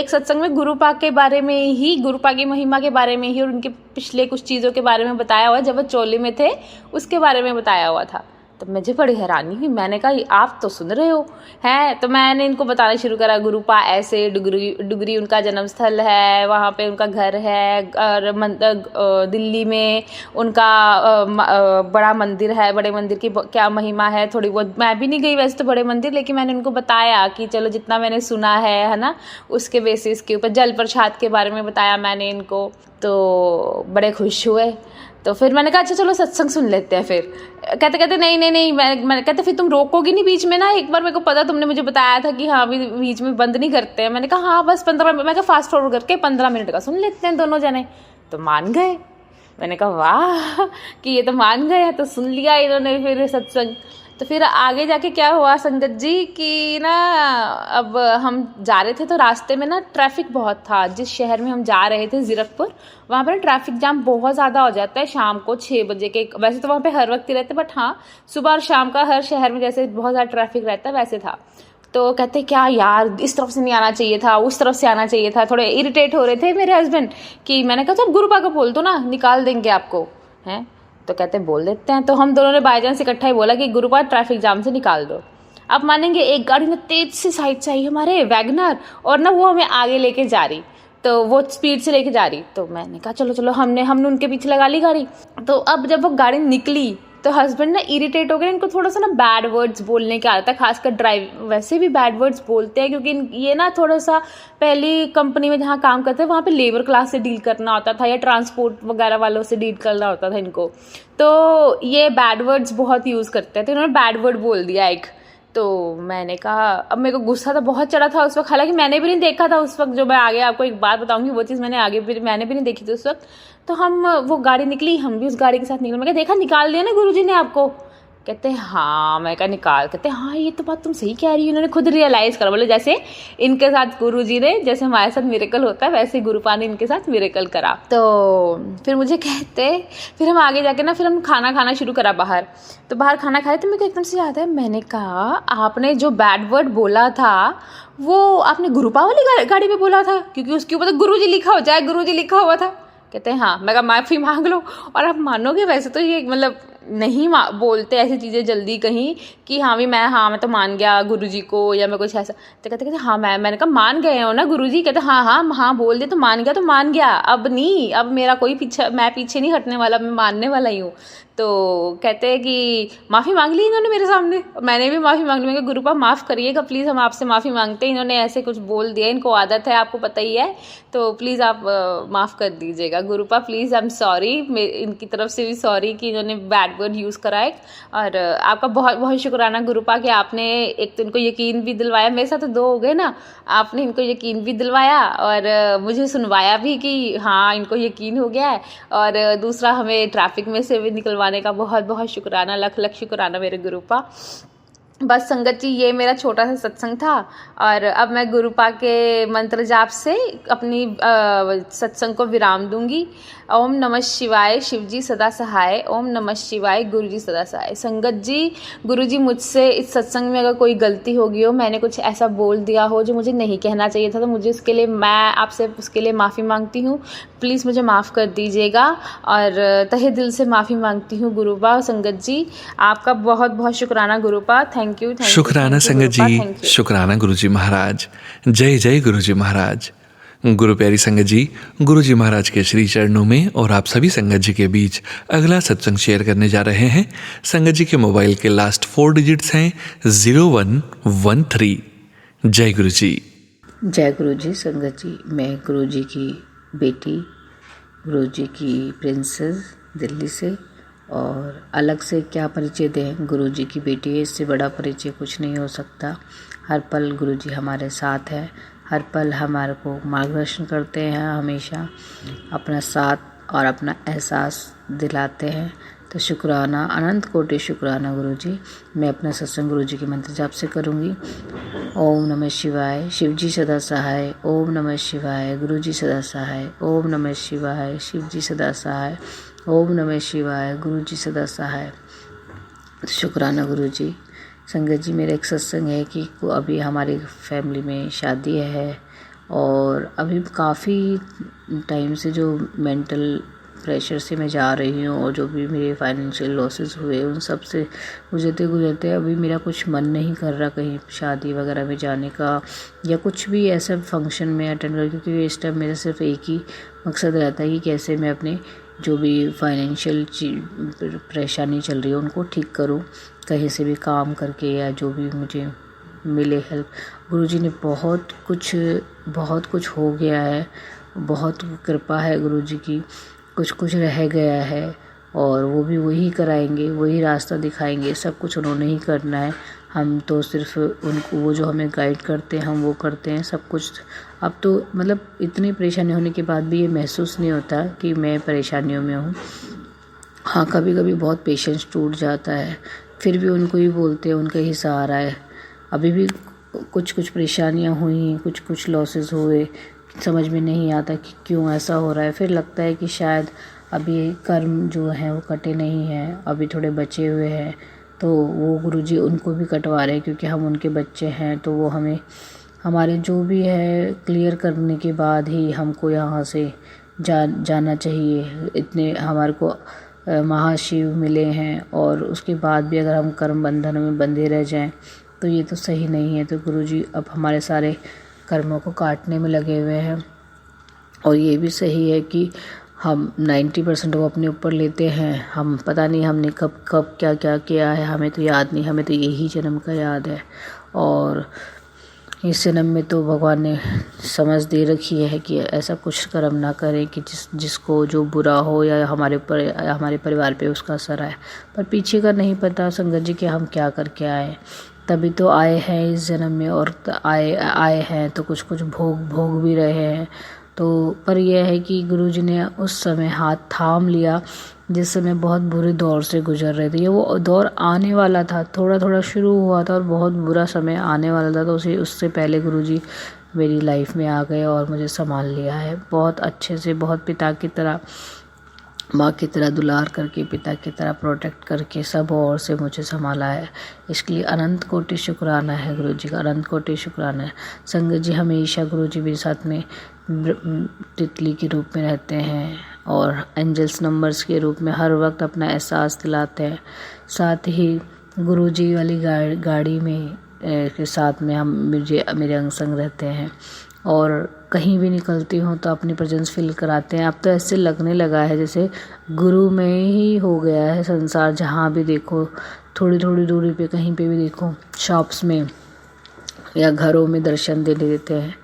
D: सत्संग में गुरुपा के बारे में ही, गुरुपा की महिमा के बारे में ही और उनके पिछले कुछ चीज़ों के बारे में बताया हुआ, जब वो चोली में थे उसके बारे में बताया हुआ था। तो मुझे बड़ी हैरानी हुई, मैंने कहा आप तो सुन रहे हो हैं। तो मैंने इनको बताना शुरू करा, गुरुपा ऐसे डुगरी उनका जन्म स्थल है, वहाँ पे उनका घर है और दिल्ली में उनका बड़ा मंदिर है, बड़े मंदिर की क्या महिमा है। थोड़ी बहुत मैं भी नहीं गई वैसे तो बड़े मंदिर, लेकिन मैंने उनको बताया कि चलो जितना मैंने सुना है ना, उसके बेसिस के ऊपर जल प्रसाद के बारे में बताया मैंने इनको, तो बड़े खुश हुए। तो फिर मैंने कहा अच्छा चलो सत्संग सुन लेते हैं। फिर कहते नहीं मैं कहते फिर तुम रोकोगी नहीं बीच में ना, एक बार मेरे को पता तुमने मुझे बताया था कि हाँ भी बीच में बंद नहीं करते हैं। मैंने कहा हाँ बस 15 मिनट, मैं कहा फास्ट फॉरवर्ड करके 15 मिनट का सुन लेते हैं दोनों जने। तो मान गए, मैंने कहा वाह कि ये तो मान गए, तो सुन लिया इन्होंने फिर सत्संग। तो फिर आगे जाके क्या हुआ संगत जी कि ना अब हम जा रहे थे तो रास्ते में ना ट्रैफिक बहुत था। जिस शहर में हम जा रहे थे जीरकपुर, वहाँ पर ट्रैफिक जाम बहुत ज़्यादा हो जाता है शाम को 6 बजे के। वैसे तो वहाँ पे हर वक्त ही रहते, बट हाँ सुबह और शाम का हर शहर में जैसे बहुत ज़्यादा ट्रैफिक रहता है वैसे था। तो कहते क्या यार इस तरफ से नहीं आना चाहिए था, उस तरफ से आना चाहिए था। थोड़े इरिटेट हो रहे थे मेरे हस्बैंड कि मैंने कहा तो गुरुपा को बोल दो ना, निकाल देंगे आपको हैं। तो कहते बोल देते हैं। तो हम दोनों ने बाई चांस इकट्ठा ही बोला कि गुरुपा ट्रैफिक जाम से निकाल दो। आप मानेंगे एक गाड़ी ना तेज से साइड से आई हमारे वैगनर, और ना वो हमें आगे लेके जा रही, तो वो स्पीड से लेके जा रही। तो मैंने कहा चलो चलो, हमने उनके पीछे लगा ली गाड़ी। तो अब जब वो गाड़ी निकली तो हस्बैंड ना इरिटेट हो गए, इनको थोड़ा सा ना बैड वर्ड्स बोलने की आदत है, खासकर ड्राइव वैसे भी बैड वर्ड्स बोलते हैं, क्योंकि ये ना थोड़ा सा पहली कंपनी में जहाँ काम करते हैं वहाँ पे लेबर क्लास से डील करना होता था या ट्रांसपोर्ट वगैरह वालों से डील करना होता था इनको, तो ये बैड वर्ड्स बहुत यूज़ करते हैं। तो इन्होंने बैड वर्ड बोल दिया एक। तो मैंने कहा, अब मेरे को गुस्सा तो बहुत चढ़ा था उस वक्त, हालांकि मैंने भी नहीं देखा था उस वक्त, जो मैं आगे आपको एक बात बताऊंगी वो चीज़ मैंने भी नहीं देखी थी उस वक्त। तो वो गाड़ी निकली, हम भी उस गाड़ी के साथ निकले। मैं कहा देखा निकाल दिया ना गुरुजी ने आपको? कहते हैं हाँ। मैं कहा निकाल? कहते हैं हाँ ये तो बात तुम सही कह रही हो। इन्होंने खुद रियलाइज़ करा, बोले जैसे इनके साथ गुरुजी ने, जैसे हमारे साथ मिरेकल होता है वैसे गुरुपा ने इनके साथ मिरेकल करा। तो फिर मुझे कहते, फिर हम आगे जाके ना फिर हम खाना खाना शुरू करा बाहर। तो बाहर खाना खाए तो मेरे को एकदम से याद है, मैंने कहा आपने जो बैड वर्ड बोला था वो आपने गुरुपा वाली गाड़ी पे बोला था, क्योंकि उसके ऊपर तो गुरुजी लिखा हो जाए, गुरुजी लिखा हुआ था। कहते हैं हाँ। मैं कहा माफ़ी मांग लो। और आप मानोगे वैसे तो ये मतलब नहीं बोलते ऐसी चीज़ें जल्दी कहीं कि मैं तो मान गया गुरुजी को, या मैं कुछ ऐसा। तो कहते हाँ मैंने कहा मान गए हो ना गुरुजी? कहते हाँ बोल दे तो मान गया, अब नहीं, अब मेरा कोई मैं पीछे नहीं हटने वाला, मैं मानने वाला ही हूँ। तो कहते हैं कि माफ़ी मांग ली इन्होंने मेरे सामने। मैंने भी माफ़ी मांग ली। मैं कहा गुरुपा माफ़ करिएगा प्लीज़, हम आपसे माफ़ी मांगते हैं, इन्होंने ऐसे कुछ बोल दिया, इनको आदत है, आपको पता ही है, तो प्लीज़ आप माफ़ कर दीजिएगा गुरुपा, प्लीज़ आई एम सॉरी, इनकी तरफ से भी सॉरी कि इन्होंने बैड वर्ड यूज़ करा है। और आपका बहुत बहुत शुक्राना गुरुपा कि आपने एक तो इनको यकीन भी दिलवाया, मेरे साथ तो 2 हो गए ना, आपने इनको यकीन भी दिलवाया और मुझे सुनवाया भी कि हाँ इनको यकीन हो गया है, और दूसरा हमें ट्रैफिक में से भी निकलवाने का बहुत बहुत शुक्राना, लख लख शुक्राना मेरे गुरुपा। बस संगत जी, ये मेरा छोटा सा सत्संग था, और अब मैं गुरुपा के मंत्र जाप से अपनी सत्संग को विराम दूंगी। ओम नमः शिवाय, शिवजी सदा सहाय। ओम नमः शिवाय, गुरुजी सदा सहाय। संगत जी, गुरुजी मुझसे इस सत्संग में अगर कोई गलती हो गई हो, मैंने कुछ ऐसा बोल दिया हो जो मुझे नहीं कहना चाहिए था, तो मुझे उसके लिए, मैं आपसे उसके लिए माफ़ी मांगती हूँ। प्लीज़ मुझे माफ़ कर दीजिएगा, और तहे दिल से माफ़ी मांगती हूँ गुरुपा। संगत जी आपका बहुत बहुत शुक्राना गुरुपा, थैंक यू।
A: शुक्राना संगत जी, शुक्राना गुरुजी महाराज। जय जय गुरुजी महाराज। गुरु प्यारी संगत जी, गुरुजी महाराज के श्री चरणों में और आप सभी संगत जी के बीच अगला सत्संग शेयर करने जा रहे हैं। संगत जी के मोबाइल के लास्ट 4 डिजिट्स हैं 0113। जय गुरुजी।
E: जय गुरुजी। संगत जी, मैं गुरुजी की बेटी, गुरुजी की प्रिंसेस दिल्ली से, और अलग से क्या परिचय दें, गुरुजी की बेटी है, इससे बड़ा परिचय कुछ नहीं हो सकता। हर पल गुरुजी हमारे साथ है, हर पल हमारे को मार्गदर्शन करते हैं, हमेशा अपना साथ और अपना एहसास दिलाते हैं। तो शुक्राना, अनंत कोटि शुक्राना गुरुजी। मैं अपना सत्संग गुरुजी के मंत्र जाप से करूँगी। ओम नमः शिवाय, शिवजी सदा सहाय। ओम नमः शिवाय, गुरुजी सदा सहाय। ओम नमः शिवाय, शिवजी सदा सहाय। ओम नमः शिवाय, गुरुजी सदा सहाय। शुक्राना गुरुजी। संगत जी, मेरा एक सत्संग है कि अभी हमारी फैमिली में शादी है, और अभी काफ़ी टाइम से जो मेंटल प्रेशर से मैं जा रही हूँ, और जो भी मेरे फाइनेंशियल लॉसेस हुए उन सब से गुजरते अभी मेरा कुछ मन नहीं कर रहा कहीं शादी वगैरह में जाने का, या कुछ भी ऐसा फंक्शन में अटेंड कर, क्योंकि इस टाइम मेरा सिर्फ एक ही मकसद रहता है कि कैसे मैं अपने जो भी फाइनेंशियल परेशानी चल रही है उनको ठीक करूं, कहीं से भी काम करके या जो भी मुझे मिले हेल्प। गुरुजी ने बहुत कुछ हो गया है, बहुत कृपा है गुरुजी की। कुछ रह गया है, और वो भी वही कराएंगे, वही रास्ता दिखाएंगे, सब कुछ उन्होंने ही करना है। हम तो सिर्फ उनको, वो जो हमें गाइड करते हैं हम वो करते हैं सब कुछ। अब तो मतलब इतनी परेशानी होने के बाद भी ये महसूस नहीं होता कि मैं परेशानियों में हूँ। हाँ, कभी कभी बहुत पेशेंस टूट जाता है, फिर भी उनको ही बोलते हैं, उनका ही सहारा है। अभी भी कुछ परेशानियाँ हुई, कुछ लॉसेस हुए, समझ में नहीं आता कि क्यों ऐसा हो रहा है। फिर लगता है कि शायद अभी कर्म जो हैं वो कटे नहीं हैं, अभी थोड़े बचे हुए हैं, तो वो गुरुजी उनको भी कटवा रहे हैं, क्योंकि हम उनके बच्चे हैं। तो वो हमें हमारे जो भी है क्लियर करने के बाद ही हमको यहाँ से जाना चाहिए। इतने हमारे को महाशिव मिले हैं, और उसके बाद भी अगर हम कर्म बंधन में बंधे रह जाएं तो ये तो सही नहीं है। तो गुरुजी अब हमारे सारे कर्मों को काटने में लगे हुए हैं। और ये भी सही है कि हम 90% वो अपने ऊपर लेते हैं। हम पता नहीं हमने कब कब क्या क्या किया है, हमें तो याद नहीं, हमें तो यही जन्म का याद है। और इस जन्म में तो भगवान ने समझ दे रखी है कि ऐसा कुछ कर्म ना करें कि जिसको जो बुरा हो या हमारे ऊपर या हमारे परिवार पे उसका असर आए। पर पीछे का नहीं पता संगत जी कि हम क्या करके आए, तभी तो आए हैं इस जन्म में। और आए हैं तो कुछ कुछ भोग भी रहे हैं। तो पर यह है कि गुरुजी ने उस समय हाथ थाम लिया जिस समय बहुत बुरे दौर से गुजर रहे थे। ये वो दौर आने वाला था, थोड़ा थोड़ा शुरू हुआ था और बहुत बुरा समय आने वाला था। तो उससे पहले गुरुजी मेरी लाइफ में आ गए और मुझे संभाल लिया है बहुत अच्छे से, बहुत पिता की तरह, माँ की तरह दुलार करके, पिता की तरह प्रोटेक्ट करके सब ओर से मुझे संभाला है। इसके लिए अनंत कोटि शुक्राना है गुरुजी का, अनंत कोटि शुक्राना है। संगत जी हमेशा गुरुजी मेरे साथ में तितली के रूप में रहते हैं और एंजल्स नंबर्स के रूप में हर वक्त अपना एहसास दिलाते हैं। साथ ही गुरुजी वाली गाड़ी में के साथ में मेरे अंग संग रहते हैं। और कहीं भी निकलती हूँ तो अपनी प्रेजेंस फील कराते हैं। अब तो ऐसे लगने लगा है जैसे गुरु में ही हो गया है संसार। जहाँ भी देखो, थोड़ी थोड़ी दूरी पे कहीं पे भी देखो, शॉप्स में या घरों में दर्शन देने देते हैं।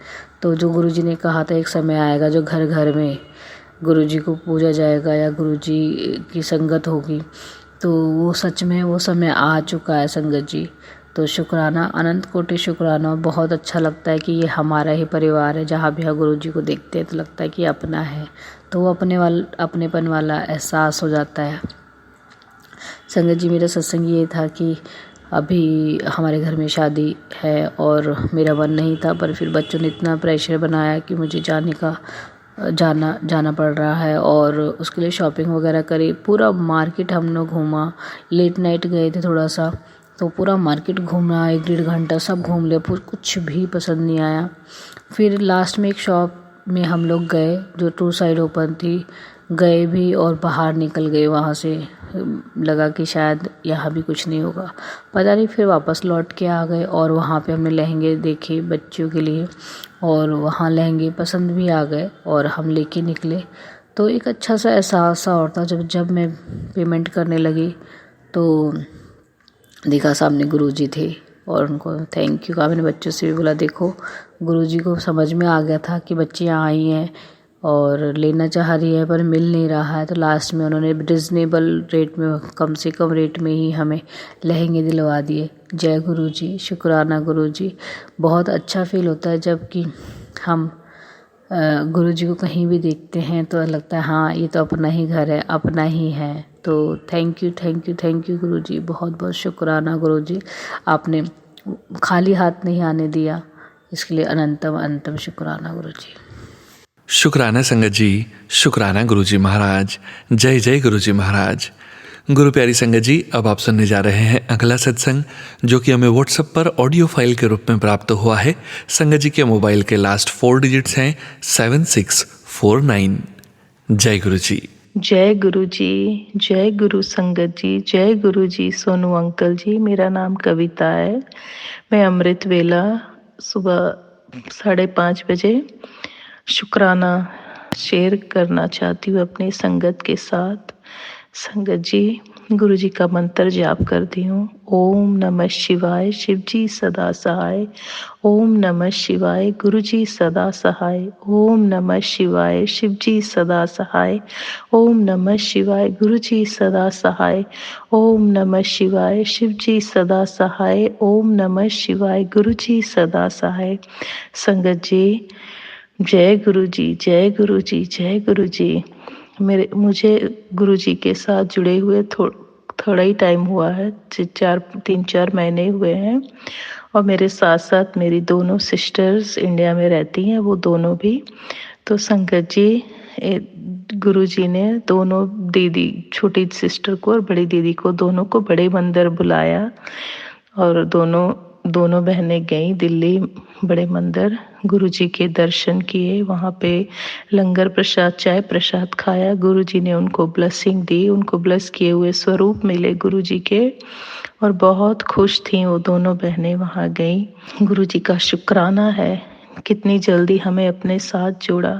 E: तो जो गुरुजी ने कहा था एक समय आएगा जो घर घर में गुरुजी को पूजा जाएगा या गुरुजी की संगत होगी, तो वो सच में वो समय आ चुका है संगत जी। तो शुक्राना, अनंत कोटि शुक्राना। बहुत अच्छा लगता है कि ये हमारा ही परिवार है। जहाँ भी हम गुरुजी को देखते हैं तो लगता है कि अपना है, तो वो अपनेपन वाला एहसास हो जाता है। संगत जी मेरा सत्संग ये था कि अभी हमारे घर में शादी है और मेरा मन नहीं था, पर फिर बच्चों ने इतना प्रेशर बनाया कि मुझे जाना पड़ रहा है। और उसके लिए शॉपिंग वगैरह करी, पूरा मार्केट हम लोग घूमा। लेट नाइट गए थे थोड़ा सा, तो पूरा मार्केट घूमना 1-1.5 घंटा सब घूम लिया, कुछ भी पसंद नहीं आया। फिर लास्ट में एक शॉप में हम लोग गए जो 2 साइड ओपन थी, गए भी और बाहर निकल गए वहाँ से। लगा कि शायद यहाँ भी कुछ नहीं होगा, पता नहीं। फिर वापस लौट के आ गए और वहाँ पे हमने लहंगे देखे बच्चियों के लिए और वहाँ लहंगे पसंद भी आ गए और हम लेके निकले। तो एक अच्छा सा एहसास सा और था। जब मैं पेमेंट करने लगी तो देखा सामने गुरुजी थे और उनको थैंक यू कहा। मैंने बच्चों से भी बोला देखो गुरुजी को समझ में आ गया था कि बच्चियाँ आई हैं और लेना चाह रही है पर मिल नहीं रहा है। तो लास्ट में उन्होंने रिजनेबल रेट में, कम से कम रेट में ही हमें लहंगे दिलवा दिए। जय गुरुजी, शुक्राना गुरुजी। बहुत अच्छा फील होता है जबकि हम गुरुजी को कहीं भी देखते हैं तो लगता है हाँ ये तो अपना ही घर है, अपना ही है। तो थैंक यू गुरुजी, बहुत बहुत शुक्राना गुरुजी। आपने खाली हाथ नहीं आने दिया, इसके लिए अनंतम अनंतम शुक्राना गुरुजी।
A: शुक्राना संगत जी, शुक्राना गुरुजी महाराज। जय जय गुरुजी महाराज। गुरु प्यारी संगत जी, अब आप सुनने जा रहे हैं अगला सत्संग जो कि हमें व्हाट्सएप पर ऑडियो फाइल के रूप में प्राप्त हुआ है। संगत जी के मोबाइल के लास्ट 4 डिजिट्स हैं 7649। जय गुरु जी।
F: जय गुरु जी, जय गुरु संगत जी, जय गुरु जी सोनू अंकल जी। मेरा नाम कविता है। मैं अमृत वेला सुबह 5:30 बजे शुक्राना शेयर करना चाहती हूँ अपनी संगत के साथ। संगत जी, गुरु जी का मंत्र जाप करती हूँ। ओम नमः शिवाय, शिव जी सदा सहाय। ओम नमः शिवाय, गुरु जी सदा सहाय। ओम नमः शिवाय, शिव जी सदा सहाय। ओम नमः शिवाय, गुरु जी सदा सहाय। ओम नमः शिवाय, शिव जी सदा सहाय। ओम नमः शिवाय, गुरु जी सदा सहाय। संगत जी, जय गुरु जी, जय गुरु जी, जय गुरु जी। मुझे गुरु जी के साथ जुड़े हुए थोड़ा ही टाइम हुआ है, 3-4 महीने हुए हैं। और मेरे साथ साथ मेरी दोनों सिस्टर्स इंडिया में रहती हैं, वो दोनों भी। तो संगत जी, गुरु जी ने दोनों दीदी, छोटी सिस्टर को और बड़ी दीदी को, दोनों को बड़े मंदिर बुलाया और दोनों दोनों बहनें गईं दिल्ली बड़े मंदिर, गुरुजी के दर्शन किए, वहाँ पे लंगर प्रसाद चाय प्रसाद खाया। गुरुजी ने उनको ब्लेसिंग दी, उनको ब्लेस किए हुए स्वरूप मिले गुरुजी के और बहुत खुश थीं वो दोनों बहनें वहाँ गईं। गुरुजी का शुक्राना है कितनी जल्दी हमें अपने साथ जोड़ा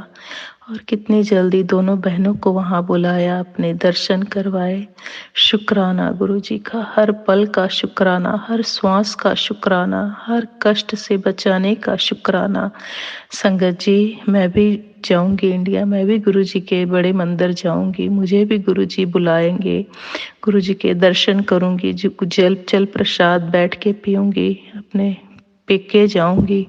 F: और कितनी जल्दी दोनों बहनों को वहाँ बुलाया, अपने दर्शन करवाए। शुक्राना गुरुजी का, हर पल का शुक्राना, हर श्वास का शुक्राना, हर कष्ट से बचाने का शुक्राना। संगत जी, मैं भी जाऊंगी इंडिया, मैं भी गुरुजी के बड़े मंदिर जाऊंगी, मुझे भी गुरुजी बुलाएंगे, गुरुजी के दर्शन करूंगी, जल प्रसाद बैठ के पीऊंगी, अपने पेके जाऊंगी।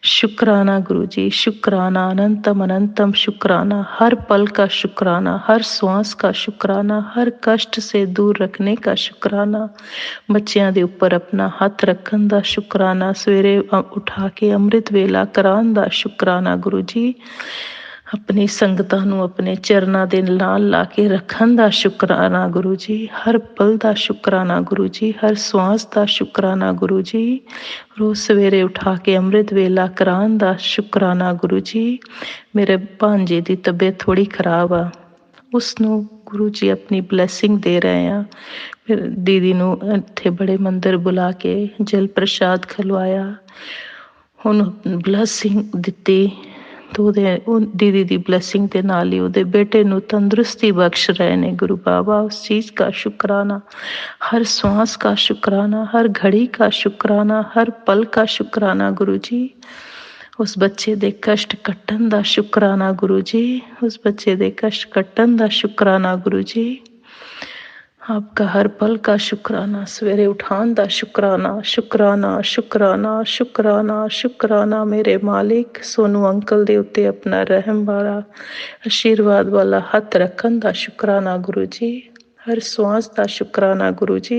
F: शुक्राना गुरुजी, शुक्राना, अनंतम अनंतम शुक्राना, हर पल का शुक्राना, हर श्वास का शुक्राना, हर कष्ट से दूर रखने का शुक्राना। ਬੱਚਿਆਂ ਦੇ ਉੱਪਰ ਆਪਣਾ ਹੱਥ ਰੱਖਣ ਦਾ ਸ਼ੁਕਰਾਨਾ, ਸਵੇਰੇ ਉਠਾ ਕੇ ਅੰਮ੍ਰਿਤ ਵੇਲਾ ਕਰਾਉਣ ਦਾ ਸ਼ੁਕਰਾਨਾ ਗੁਰੂ ਜੀ। ਆਪਣੀ ਸੰਗਤਾਂ ਨੂੰ ਆਪਣੇ ਚਰਨਾਂ ਦੇ ਨਾਲ ਲਾ ਕੇ ਰੱਖਣ ਦਾ ਸ਼ੁਕਰਾਨਾ ਗੁਰੂ ਜੀ। ਹਰ ਪਲ ਦਾ ਸ਼ੁਕਰਾਨਾ ਗੁਰੂ ਜੀ, ਹਰ ਸਵਾਸ ਦਾ ਸ਼ੁਕਰਾਨਾ ਗੁਰੂ ਜੀ। ਰੋਜ਼ ਸਵੇਰੇ ਉਠਾ ਕੇ ਅੰਮ੍ਰਿਤ ਵੇਲਾ ਕਰਾਉਣ ਦਾ ਸ਼ੁਕਰਾਨਾ ਗੁਰੂ ਜੀ। ਮੇਰੇ ਭਾਂਜੇ ਦੀ ਤਬੀਅਤ ਥੋੜ੍ਹੀ ਖਰਾਬ ਆ, ਉਸ ਨੂੰ ਗੁਰੂ ਜੀ ਆਪਣੀ ਬਲੈਸਿੰਗ ਦੇ ਰਹੇ ਆ। ਫਿਰ ਦੀਦੀ ਨੂੰ ਇੱਥੇ ਬੜੇ ਮੰਦਰ ਬੁਲਾ ਕੇ ਜਲ ਪ੍ਰਸ਼ਾਦ ਖਿਲਵਾਇਆ, ਉਹਨੂੰ ਬਲੈਸਿੰਗ ਦਿੱਤੀ। तो दीदी दी ब्लेसिंग के नाल ही ਉਹਦੇ बेटे ਨੂੰ तंदुरुस्ती बख्श रहे ने गुरु बाबा। उस चीज़ का शुक्राना, हर श्वास का शुक्राना, हर घड़ी का शुक्राना, हर पल का शुक्राना गुरु जी। उस बच्चे दे कष्ट कट्टन दा शुक्राना गुरु जी, उस बच्चे दे कष्ट कट्टन दा शुक्राना गुरु जी। आपका हर पल का शुक्राना, सवेरे उठान दा शुक्राना, शुक्राना शुक्राना शुक्राना शुक्राना। मेरे मालिक सोनू अंकल दे उत्ते अपना रहम वाला आशीर्वाद वाला हथ रखन दा शुक्राना गुरु जी। हर श्वास दा शुक्राना गुरु जी।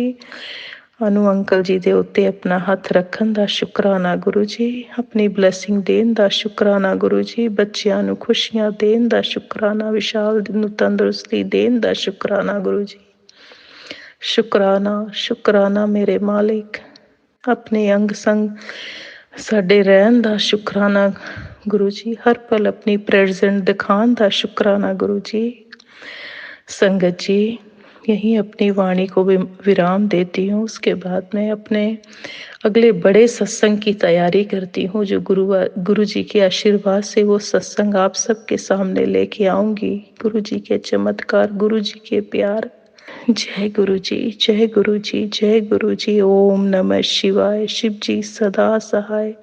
F: अनु अंकल जी दे उत्ते अपना हथ रखन दा शुक्राना गुरु जी। अपनी ब्लैसिंग देन दा शुक्राना गुरु जी। बच्चियां नू खुशियां देन दा शुक्राना, विशाल नू तंदुरुस्ती देन दा शुक्राना गुरु जी। शुक्राना शुक्राना मेरे मालिक, अपने अंग संग साडे रहन दा शुक्राना गुरु जी। हर पल अपनी प्रेजेंट दिखान दा शुक्राना गुरु जी। संगत जी, यहीं अपनी वाणी को विराम देती हूँ। उसके बाद मैं अपने अगले बड़े सत्संग की तैयारी करती हूँ, जो गुरु जी के आशीर्वाद से वो सत्संग आप सबके सामने लेके आऊँगी। गुरु जी के चमत्कार, गुरु जी के प्यार। जय गुरु जी, जय गुरु जी, जय गुरु जी। ओम नमः शिवाय। शिव जी सदा सहाय।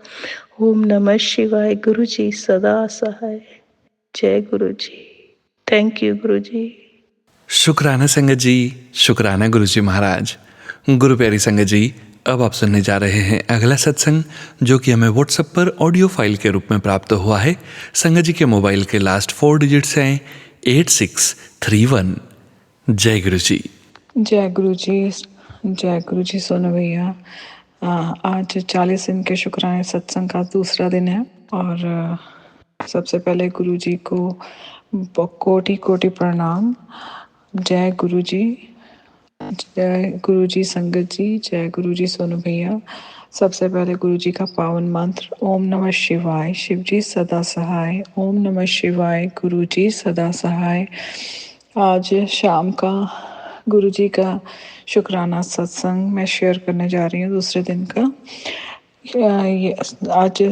F: ओम नमः शिवाय। गुरु जी सदा सहाय। जय गुरु जी। थैंक यू गुरु जी।
A: शुक्राना संगत जी, शुक्राना गुरु जी महाराज। गुरु प्यारी संगत जी, अब आप सुनने जा रहे हैं अगला सत्संग, जो कि हमें व्हाट्सएप पर ऑडियो फाइल के रूप में प्राप्त हुआ है। संगत जी के मोबाइल के लास्ट 4 डिजिट्स हैं 8631। जय गुरु जी।
G: जय गुरु जी, जय गुरु जी। सोनू भैया, आज 40 दिन के शुक्राने सत्संग का दूसरा दिन है और सबसे पहले गुरु जी को कोटि कोटि प्रणाम। जय गुरु जी, जय गुरु जी संगत जी, जय गुरु जी सोनू भैया। सबसे पहले गुरु जी का पावन मंत्र ओम नमः शिवाय। शिव जी सदा सहाय। ओम नमः शिवाय। गुरु जी सदा सहाय। आज शाम का गुरु जी का शुक्राना सत्संग मैं शेयर करने जा रही हूँ, दूसरे दिन का। आज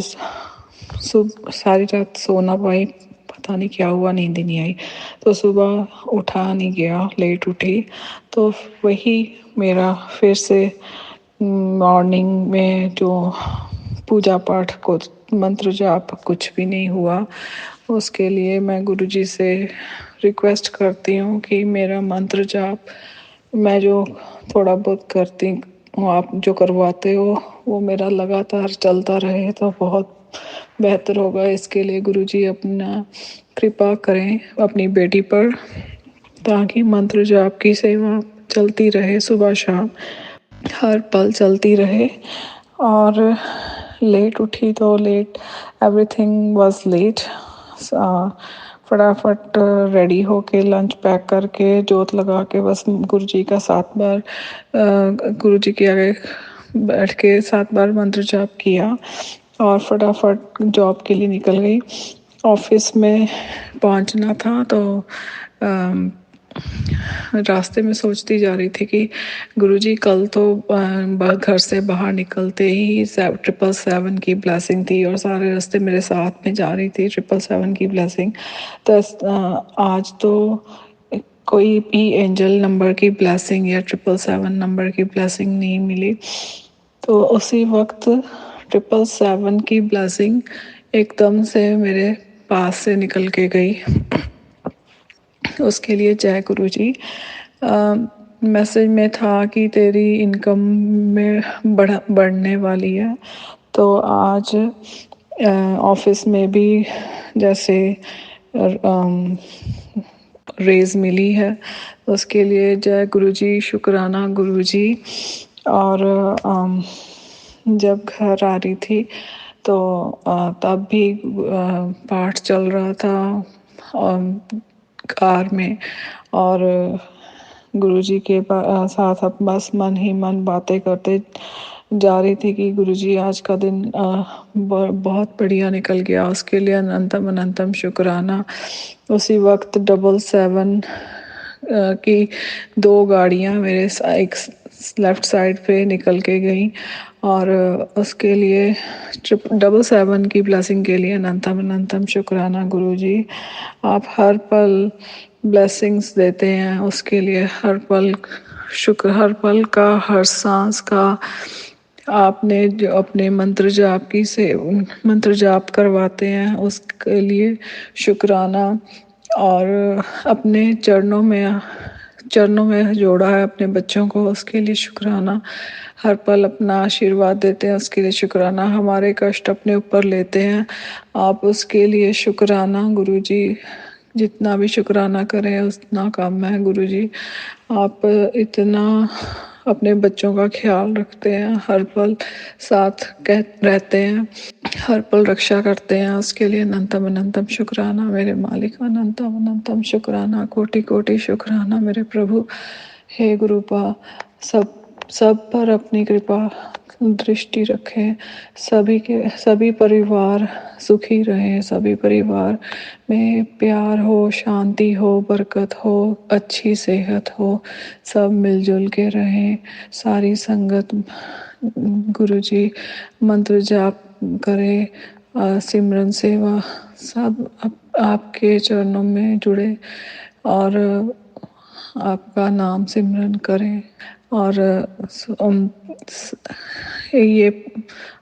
G: सारी रात सोना पाई, पता नहीं क्या हुआ, नींद ही नहीं आई, तो सुबह उठा नहीं गया, लेट उठी, तो वही मेरा फिर से मॉर्निंग में जो पूजा पाठ को मंत्र जाप कुछ भी नहीं हुआ। उसके लिए मैं गुरु जी से रिक्वेस्ट करती हूँ कि मेरा मंत्र जाप मैं जो थोड़ा बहुत करती हूँ, आप जो करवाते हो, वो मेरा लगातार चलता रहे तो बहुत बेहतर होगा। इसके लिए गुरुजी अपना कृपा करें अपनी बेटी पर, ताकि मंत्र जाप की सेवा चलती रहे, सुबह शाम हर पल चलती रहे। और लेट उठी तो लेट, एवरीथिंग वाज लेट। फटाफट रेडी होके लंच पैक करके जोत लगा के बस गुरुजी का 7 बार गुरुजी के आगे बैठ के 7 बार मंत्र जाप किया और फटाफट जॉब के लिए निकल गई। ऑफिस में पहुंचना था तो रास्ते में सोचती जा रही थी कि गुरुजी कल तो घर से बाहर निकलते ही 777 की ब्लेसिंग थी और सारे रास्ते मेरे साथ में जा रही थी 777 की ब्लेसिंग। तो आज तो कोई भी एंजल नंबर की ब्लेसिंग या 777 नंबर की ब्लेसिंग नहीं मिली। तो उसी वक्त 777 की ब्लेसिंग एकदम से मेरे पास से निकल के गई। उसके लिए जय गुरु जी। मैसेज में था कि तेरी इनकम में बढ़ने वाली है। तो आज ऑफिस में भी जैसे रेज मिली है, उसके लिए जय गुरु जी, शुक्राना गुरु जी। और जब घर आ रही थी तो तब भी पाठ चल रहा था कार में और गुरुजी के साथ अब बस मन ही मन बातें करते जा रही थी कि गुरुजी आज का दिन बहुत बढ़िया निकल गया, उसके लिए अनंतम अनंतम शुक्राना। उसी वक्त 777 की 2 गाड़ियां मेरे एक लेफ्ट साइड पे निकल के गई और उसके लिए 777 की ब्लेसिंग के लिए अनंतम अनंतम शुक्राना गुरुजी। आप हर पल ब्लेसिंग्स देते हैं, उसके लिए हर पल शुक्र, हर पल का, हर सांस का। आपने जो अपने मंत्र जाप करवाते हैं उसके लिए शुक्राना। और अपने चरणों में जोड़ा है अपने बच्चों को, उसके लिए शुक्राना। हर पल अपना आशीर्वाद देते हैं, उसके लिए शुक्राना। हमारे कष्ट अपने ऊपर लेते हैं, आप उसके लिए शुक्राना गुरुजी। जितना भी शुक्राना करें उतना कम है गुरुजी। आप इतना अपने बच्चों का ख्याल रखते हैं, हर पल साथ रहते हैं, हर पल रक्षा करते हैं, उसके लिए अनंतम अनंतम शुक्राना मेरे मालिक। अनंतम अनंतम शुक्राना, कोटि कोटि शुक्राना मेरे प्रभु। हे गुरुपा, सब पर अपनी कृपा दृष्टि रखें, सभी परिवार सुखी रहें, सभी परिवार में प्यार हो, शांति हो, बरकत हो, अच्छी सेहत हो, सब मिलजुल के रहें। सारी संगत गुरुजी मंत्र जाप करे, सिमरन सेवा सब आपके चरणों में जुड़े और आपका नाम सिमरन करें। और ये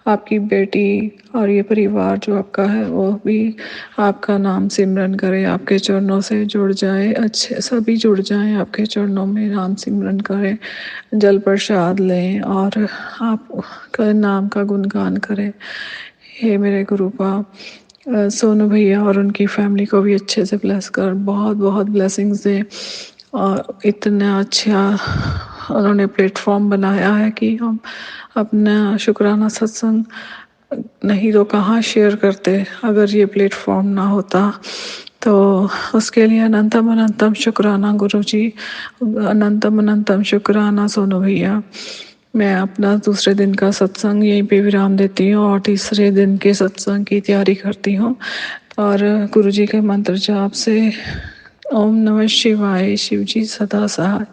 G: आपकी बेटी और ये परिवार जो आपका है वो भी आपका नाम सिमरन करे, आपके चरणों से जुड़ जाए, अच्छे सभी जुड़ जाएं आपके चरणों में, नाम सिमरन करें, जल प्रसाद लें और आपके नाम का गुणगान करें। हे मेरे गुरुपा, सोनू भैया और उनकी फैमिली को भी अच्छे से ब्लेस कर, बहुत बहुत ब्लेसिंग्स दें। और इतना अच्छा उन्होंने प्लेटफॉर्म बनाया है कि हम अपना शुक्राना सत्संग नहीं तो कहाँ शेयर करते अगर ये प्लेटफॉर्म ना होता। तो उसके लिए अनंतम अनंतम शुक्राना गुरुजी, अनंतम अनंतम शुक्राना सोनू भैया। मैं अपना दूसरे दिन का सत्संग यहीं पे विराम देती हूँ और तीसरे दिन के सत्संग की तैयारी करती हूँ। और गुरुजी के मंत्र जाप से ओम नमः शिवाय, शिवजी सदा सहाय।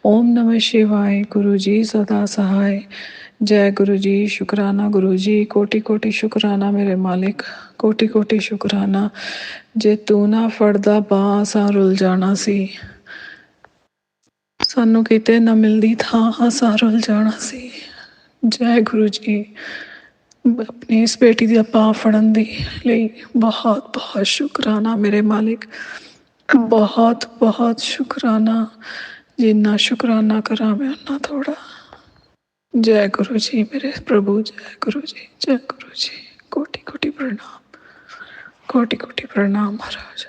G: ओम नमः शिवाय, गुरुजी सदा सहाय। जय गुरुजी, शुक्राना गुरुजी, कोटि कोटि शुक्राना मेरे मालिक, कोटि कोटि शुक्राना। जे तू ना फड़दा बांह असां रुल जाना सी, सानू किते ना मिलदी थां असां रुल जाना सी। जय गुरु जी। अपनी इस बेटी दी बांह फड़न दी ਲਈ बहुत बहुत शुक्राना मेरे मालिक, बहुत बहुत शुक्राना। जिन्ना शुक्राना करा मैं उन्ना थोड़ा। जय गुरु जी मेरे प्रभु, जय गुरु जी, जय गुरु जी। कोटि कोटि प्रणाम, कोटि कोटि प्रणाम महाराज।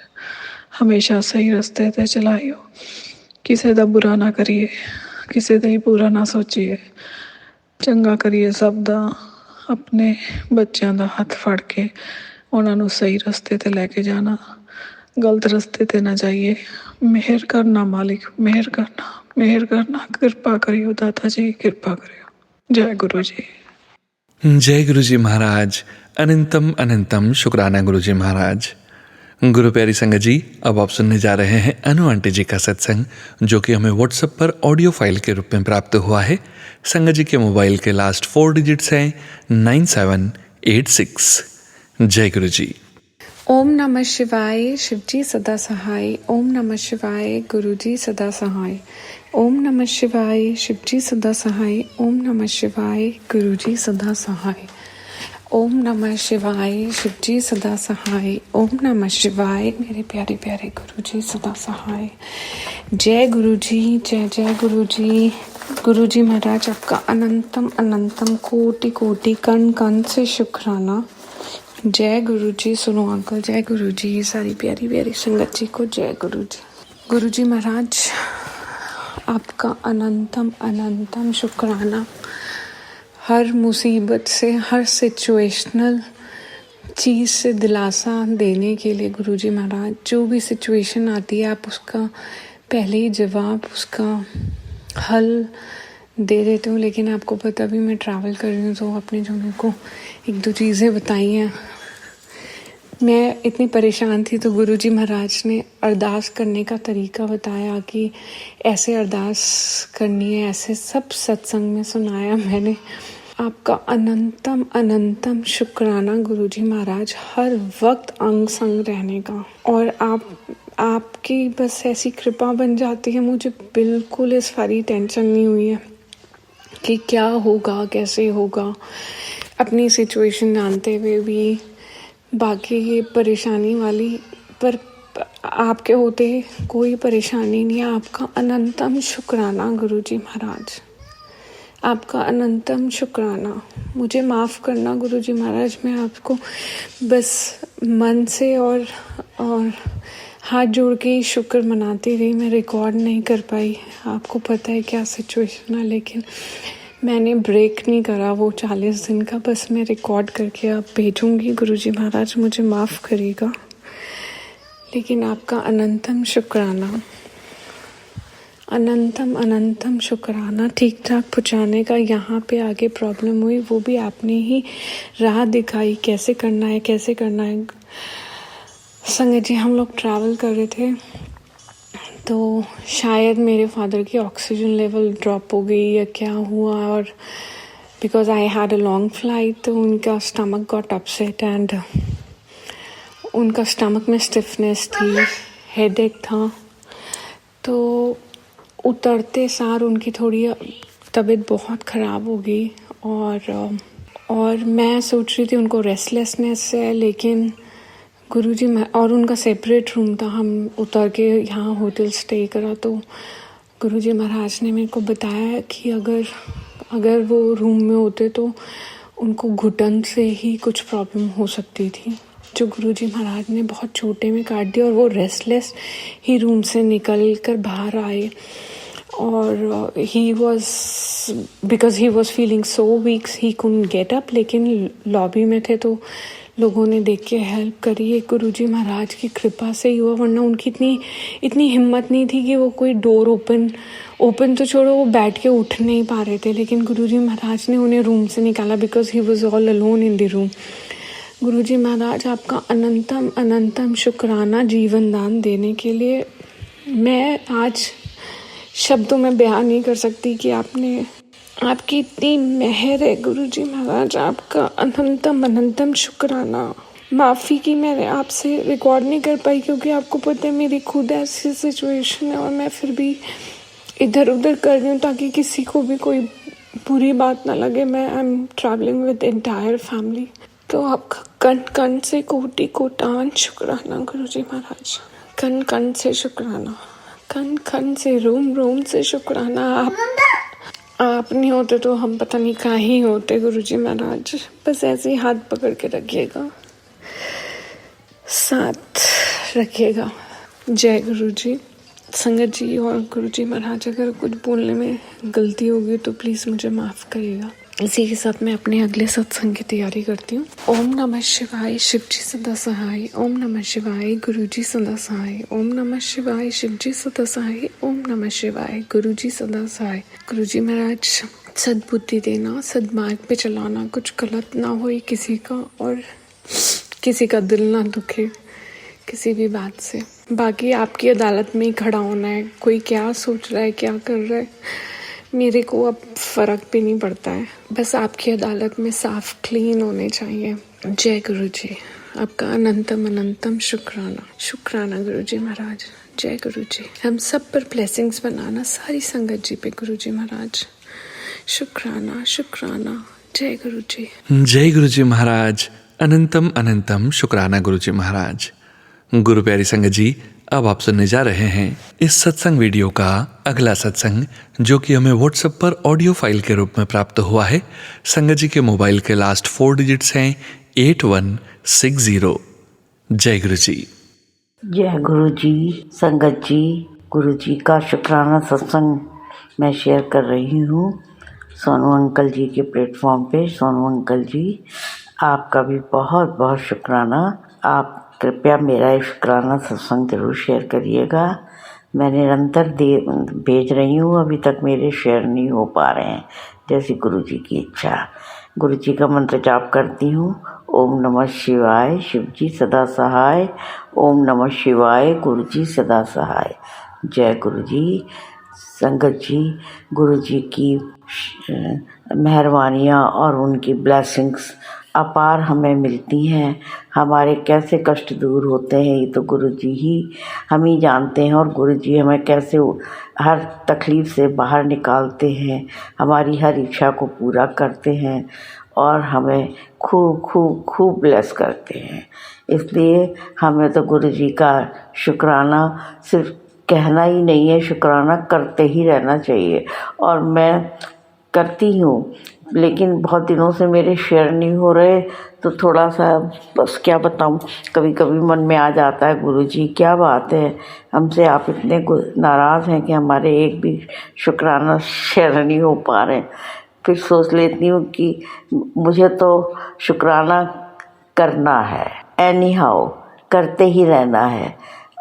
G: हमेशा सही रस्ते ते चलाइयो, किसी दा बुरा ना करिए, किसी दा ही बुरा ना सोचिए, चंगा करिए सब दा। अपने बच्चों का हथ फड़ के उन्होंने सही रस्ते ते लेके जाना, गलत रस्ते ते ना जाइए। मेहर करना मालिक, मेहर करना, मेहर करना। कृपा करियो दाता जी, कृपा करियो। जय गुरु जी।
A: जय गुरु जी महाराज। अनंतम अनंतम शुक्राना गुरु जी महाराज। गुरु प्यारी संगत जी, अब आप सुनने जा रहे हैं अनु आंटी जी का सत्संग, जो कि हमें व्हाट्सएप पर ऑडियो फाइल के रूप में प्राप्त हुआ है। संगत जी के मोबाइल के लास्ट 4 डिजिट्स हैं 9786। जय गुरु जी।
H: ओम नमः शिवाय, शिवजी सदा सहाय। ओम नमः शिवाय, गुरुजी सदा सहाय। ओम नमः शिवाय, शिवजी सदा सहाय। ओम नमः शिवाय, गुरुजी सदा सहाय। ओम नमः शिवाय, शिवजी सदा सहाय। ओम नमः शिवाय, मेरे प्यारे प्यारे गुरुजी सदा सहाय। जय गुरुजी, जय जय गुरुजी। गुरुजी महाराज, आपका अनंतम अनंतम कोटि कोटि कण कण से शुक्राना। जय गुरुजी। सुनो अंकल, जय गुरुजी। सारी प्यारी प्यारी संगत जी को जय गुरुजी। गुरुजी महाराज, आपका अनंतम अनंतम शुक्राना। हर मुसीबत से, हर सिचुएशनल चीज़ से दिलासा देने के लिए गुरुजी महाराज, जो भी सिचुएशन आती है आप उसका पहले ही जवाब, उसका हल दे देते हो। लेकिन आपको पता भी मैं ट्रैवल कर रही हूँ, तो आपने जो मेरे को 1-2 चीज़ें बताई हैं, मैं इतनी परेशान थी, तो गुरुजी महाराज ने अरदास करने का तरीका बताया कि ऐसे अरदास करनी है, ऐसे सब सत्संग में सुनाया मैंने। आपका अनंतम अनंतम शुक्राना गुरुजी महाराज, हर वक्त अंग संग रहने का। और आपकी बस ऐसी कृपा बन जाती है, मुझे बिल्कुल इस सारी टेंशन नहीं हुई है कि क्या होगा, कैसे होगा, अपनी सिचुएशन जानते हुए भी। बाकी ये परेशानी वाली, पर आपके होते कोई परेशानी नहीं है। आपका अनंतम शुक्राना गुरुजी महाराज, आपका अनंतम शुक्राना। मुझे माफ़ करना गुरुजी महाराज, मैं आपको बस मन से और हाथ जोड़ के ही शुक्र मनाती रही। मैं रिकॉर्ड नहीं कर पाई, आपको पता है क्या सिचुएशन है, लेकिन मैंने ब्रेक नहीं करा वो 40 दिन का। बस मैं रिकॉर्ड करके अब भेजूंगी। गुरुजी महाराज मुझे माफ़ करिएगा, लेकिन आपका अनंतम शुक्राना, अनंतम अनंतम शुक्राना। ठीक ठाक पहुँचाने का। यहाँ पे आगे प्रॉब्लम हुई, वो भी आपने ही राह दिखाई, कैसे करना है, कैसे करना है। संगत जी, हम लोग ट्रैवल कर रहे थे, तो शायद मेरे फादर की ऑक्सीजन लेवल ड्रॉप हो गई या क्या हुआ, और because I had a long flight, तो उनका स्टमक गॉट अपसेट एंड उनका स्टमक में स्टिफनेस थी, हेडेक था। तो उतरते सार उनकी थोड़ी तबीयत बहुत ख़राब हो गई, और मैं सोच रही थी उनको रेस्टलेसनेस है, लेकिन गुरुजी और उनका सेपरेट रूम था। हम उतर के यहाँ होटल स्टे करा, तो गुरुजी महाराज ने मेरे को बताया कि अगर वो रूम में होते तो उनको घुटन से ही कुछ प्रॉब्लम हो सकती थी, जो गुरुजी महाराज ने बहुत छोटे में काट दिया, और वो रेस्टलेस ही रूम से निकल कर बाहर आए। और because he was feeling so weak, he couldn't get up, लेकिन लॉबी में थे तो लोगों ने देख के हेल्प करी। एक गुरुजी महाराज की कृपा से ही हुआ, वरना उनकी इतनी हिम्मत नहीं थी कि वो कोई डोर ओपन तो छोड़ो, वो बैठ के उठ नहीं पा रहे थे, लेकिन गुरुजी महाराज ने उन्हें रूम से निकाला, because he was all alone in the room. गुरुजी महाराज, आपका अनंतम अनंतम शुक्राना जीवन दान देने के लिए। मैं आज शब्दों में बयान नहीं कर सकती कि आपकी इतनी मेहर है गुरुजी महाराज, आपका अनंतम अनंतम शुक्राना। माफ़ी की मैंने आपसे रिकॉर्ड नहीं कर पाई, क्योंकि आपको पता है मेरी खुद ऐसी सिचुएशन है, और मैं फिर भी इधर उधर कर रही हूँ ताकि किसी को भी कोई बुरी बात ना लगे। मैं I am travelling with entire family, तो आपका कण कण से कोटि कोटान शुक्राना गुरुजी महाराज, कण कण से शुक्राना, कण कण से रोम रोम से शुक्राना। आप नहीं होते तो हम पता नहीं कहाँ ही होते गुरुजी महाराज। बस ऐसे ही हाथ पकड़ के रखिएगा, साथ रखिएगा। जय गुरुजी। संगत जी और गुरुजी महाराज, अगर कुछ बोलने में गलती होगी तो प्लीज़ मुझे माफ़ करिएगा। इसी के साथ मैं अपने अगले सत्संग की तैयारी करती हूँ। ओम नमः शिवाय, शिवजी सदा सहाय। ओम नमः शिवाय, गुरुजी सदा सहाय। ओम नमः शिवाय, शिवजी सदा सहाय। ओम नमः शिवाय, गुरुजी सदा सहाय। गुरुजी महाराज, सद्बुद्धि देना, सद्मार्ग पे चलाना, कुछ गलत ना हो किसी का और किसी का दिल ना दुखे किसी भी बात से। बाकी आपकी अदालत में ही खड़ा होना है, कोई क्या सोच रहा है क्या कर रहा है मेरे को अब फ़र्क भी नहीं पड़ता है, बस आपकी अदालत में साफ क्लीन होने चाहिए। जय गुरु जी, आपका अनंतम अनंतम शुक्राना। शुक्राना गुरु जी महाराज। जय गुरु जी। हम सब पर ब्लेसिंग्स बनाना, सारी संगत जी पे गुरु जी महाराज। शुक्राना शुक्राना। जय गुरु जी।
A: जय गुरु जी महाराज। अनंतम अनंतम शुक्राना गुरु जी महाराज। गुरु प्यारी संगत जी, अब आप सुनने जा रहे हैं इस सत्संग वीडियो का अगला सत्संग, जो कि हमें व्हाट्सएप पर ऑडियो फाइल के रूप में प्राप्त हुआ है। संगत जी के मोबाइल के लास्ट 4 डिजिट्स हैं 8160। जय गुरु जी।
I: जय गुरु जी। संगत जी, गुरु जी का शुक्राना सत्संग मैं शेयर कर रही हूँ सोनू अंकल जी के प्लेटफॉर्म पे। सोनू अंकल जी, आपका भी बहुत बहुत शुक्राना। आप कृपया मेरा ये शुक्राना सत्संग जरूर शेयर करिएगा। मैं निरंतर भेज रही हूँ, अभी तक मेरे शेयर नहीं हो पा रहे हैं, जैसी गुरु जी की इच्छा। गुरु जी का मंत्र जाप करती हूँ। ओम नमः शिवाय, शिव जी सदा सहाय। ओम नमः शिवाय, गुरु जी सदा सहाय। जय गुरु जी। संगत जी, गुरु जी की मेहरबानियाँ और उनकी ब्लेसिंग्स अपार हमें मिलती हैं। हमारे कैसे कष्ट दूर होते हैं ये तो गुरु जी ही हम ही जानते हैं, और गुरु जी हमें कैसे हर तकलीफ़ से बाहर निकालते हैं, हमारी हर इच्छा को पूरा करते हैं और हमें खूब खूब खूब ब्लेस करते हैं। इसलिए हमें तो गुरु जी का शुक्राना सिर्फ कहना ही नहीं है, शुक्राना करते ही रहना चाहिए। और मैं करती हूँ, लेकिन बहुत दिनों से मेरे शेयर नहीं हो रहे, तो थोड़ा सा बस क्या बताऊँ, कभी कभी मन में आ जाता है गुरु जी क्या बात है, हमसे आप इतने नाराज़ हैं कि हमारे एक भी शुक्राना शेयर नहीं हो पा रहे। फिर सोच लेती हूँ कि मुझे तो शुक्राना करना है, एनी हाउ करते ही रहना है।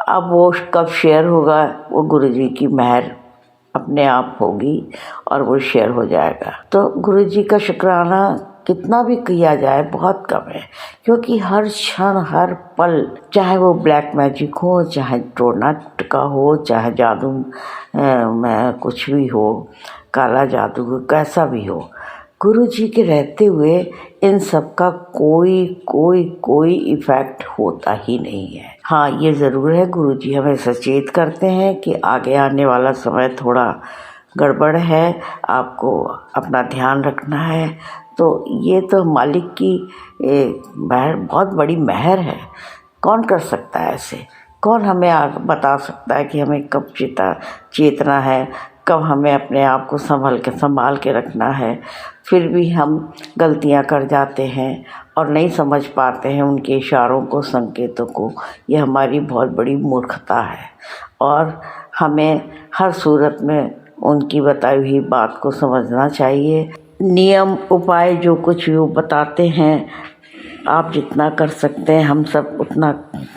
I: अब वो कब शेयर होगा, वो गुरु जी की मेहर अपने आप होगी और वो शेयर हो जाएगा। तो गुरु जी का शुक्राना कितना भी किया जाए बहुत कम है, क्योंकि हर क्षण हर पल, चाहे वो ब्लैक मैजिक हो, चाहे टोना टका हो, चाहे जादू में कुछ भी हो, काला जादू कैसा भी हो, गुरु जी के रहते हुए इन सब का कोई कोई कोई इफ़ेक्ट होता ही नहीं है। हाँ, ये ज़रूर है, गुरु जी हमें सचेत करते हैं कि आगे आने वाला समय थोड़ा गड़बड़ है, आपको अपना ध्यान रखना है। तो ये तो मालिक की बहुत बड़ी मेहर है। कौन कर सकता है ऐसे? कौन हमें बता सकता है कि हमें कब चेतना है, कब हमें अपने आप को संभाल के रखना है? फिर भी हम गलतियां कर जाते हैं और नहीं समझ पाते हैं उनके इशारों को, संकेतों को। ये हमारी बहुत बड़ी मूर्खता है और हमें हर सूरत में उनकी बताई हुई बात को समझना चाहिए। नियम उपाय जो कुछ भी वो बताते हैं, आप जितना कर सकते हैं हम सब उतना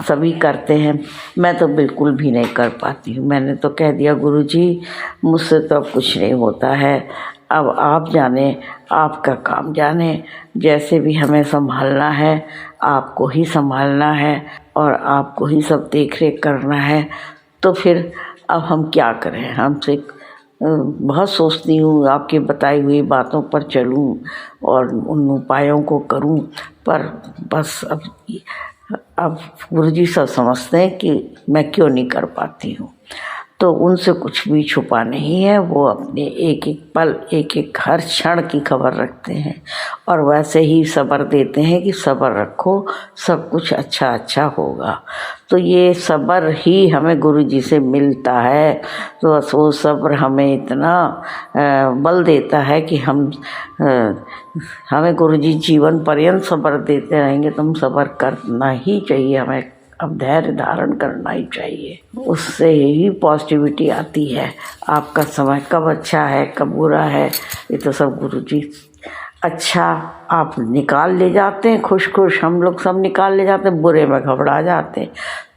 I: सभी करते हैं। मैं तो बिल्कुल भी नहीं कर पाती हूँ। मैंने तो कह दिया गुरु जी मुझसे तो अब कुछ नहीं होता है, अब आप जाने, आपका काम जाने। जैसे भी हमें संभालना है आपको ही संभालना है और आपको ही सब देख रेख करना है। तो फिर अब हम क्या करें? हमसे बहुत सोचती हूँ आपकी बताई हुई बातों पर चलूँ और उन उपायों को करूँ, पर बस अब गुरुजी सब समझते हैं कि मैं क्यों नहीं कर पाती हूँ। तो उनसे कुछ भी छुपा नहीं है, वो अपने एक एक पल, एक एक हर क्षण की खबर रखते हैं और वैसे ही सब्र देते हैं कि सब्र रखो, सब कुछ अच्छा अच्छा होगा। तो ये सब्र ही हमें गुरुजी से मिलता है। तो वो सब्र हमें इतना बल देता है कि हमें गुरुजी जीवन पर्यंत सब्र देते रहेंगे। तो हम सब्र करना ही चाहिए, हमें अब धैर्य धारण करना ही चाहिए, उससे ही पॉजिटिविटी आती है। आपका समय कब अच्छा है कब बुरा है ये तो सब गुरुजी अच्छा आप निकाल ले जाते हैं। खुश हम लोग सब निकाल ले जाते हैं, बुरे में घबरा जाते हैं।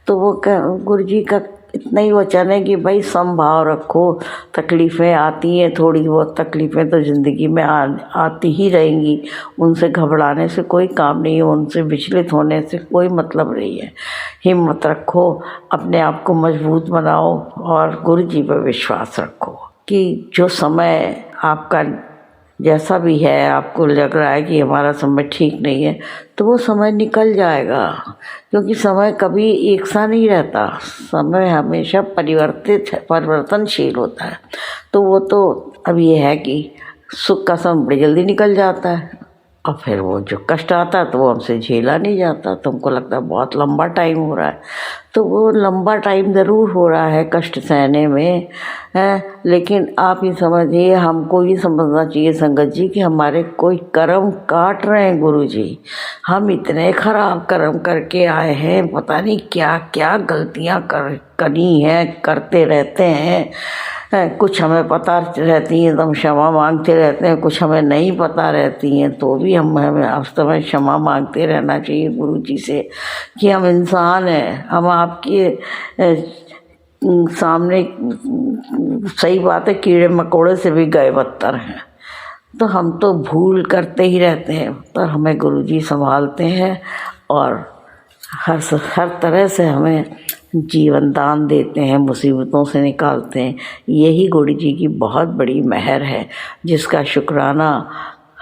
I: तो वो गुरुजी का इतना ही वचन है कि भाई समभाव रखो। तकलीफ़ें आती हैं, थोड़ी बहुत तकलीफ़ें तो ज़िंदगी में आती ही रहेंगी, उनसे घबराने से कोई काम नहीं है, उनसे विचलित होने से कोई मतलब नहीं है। हिम्मत रखो, अपने आप को मजबूत बनाओ और गुरु जी पर विश्वास रखो कि जो समय आपका जैसा भी है, आपको लग रहा है कि हमारा समय ठीक नहीं है, तो वो समय निकल जाएगा, क्योंकि समय कभी एक सा नहीं रहता। समय हमेशा परिवर्तनशील होता है। तो वो तो अब ये है कि सुख का समय बड़ी जल्दी निकल जाता है, और फिर वो जो कष्ट आता है तो वो हमसे झेला नहीं जाता, तो हमको लगता है बहुत लंबा टाइम हो रहा है। तो वो लंबा टाइम ज़रूर हो रहा है कष्ट सहने में है, लेकिन आप ये समझिए, हमको ये समझना चाहिए संगत जी कि हमारे कोई कर्म काट रहे हैं गुरु जी। हम इतने खराब कर्म करके आए हैं, पता नहीं क्या क्या गलतियाँ करी हैं, करते रहते हैं। कुछ हमें पता रहती हैं तो हम क्षमा मांगते रहते हैं, कुछ हमें नहीं पता रहती हैं तो भी हमें उस समय क्षमा मांगते रहना चाहिए गुरु जी से कि हम इंसान हैं, हम आपके सामने, सही बात है, कीड़े मकोड़े से भी गए बदतर हैं। तो हम तो भूल करते ही रहते हैं, पर हमें गुरु जी संभालते हैं और हर तरह से हमें जीवन दान देते हैं, मुसीबतों से निकालते हैं। यही गुरु जी की बहुत बड़ी मेहर है, जिसका शुक्राना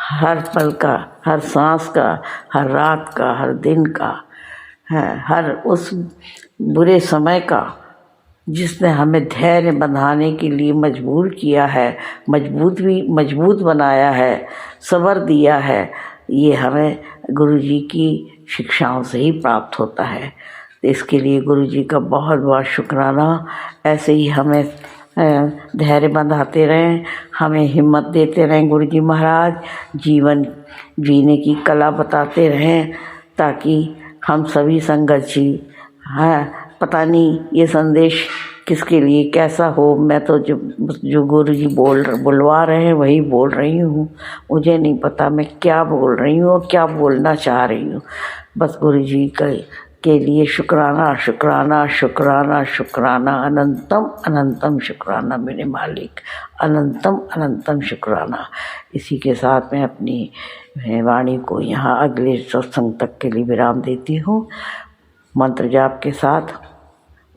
I: हर पल का, हर सांस का, हर रात का, हर दिन का है, हर उस बुरे समय का जिसने हमें धैर्य बंधाने के लिए मजबूर किया है, मजबूत बनाया है, सब्र दिया है। ये हमें गुरु जी की शिक्षाओं से ही प्राप्त होता है। तो इसके लिए गुरु जी का बहुत बहुत शुक्राना। ऐसे ही हमें धैर्य बंधाते रहें, हमें हिम्मत देते रहें गुरु जी महाराज, जीवन जीने की कला बताते रहें, ताकि हम सभी संगत जी, पता नहीं ये संदेश किसके लिए कैसा हो। मैं तो जो गुरु जी बुलवा रहे हैं वही बोल रही हूँ, मुझे नहीं पता मैं क्या बोल रही हूँ और क्या बोलना चाह रही हूँ। बस गुरु जी के लिए शुक्राना शुक्राना शुक्राना शुक्राना, अनंतम अनंतम शुक्राना मेरे मालिक, अनंतम अनंतम शुक्राना। इसी के साथ मैं अपनी वाणी को यहाँ अगले सत्संग तक के लिए विराम देती हूँ, मंत्र जाप के साथ।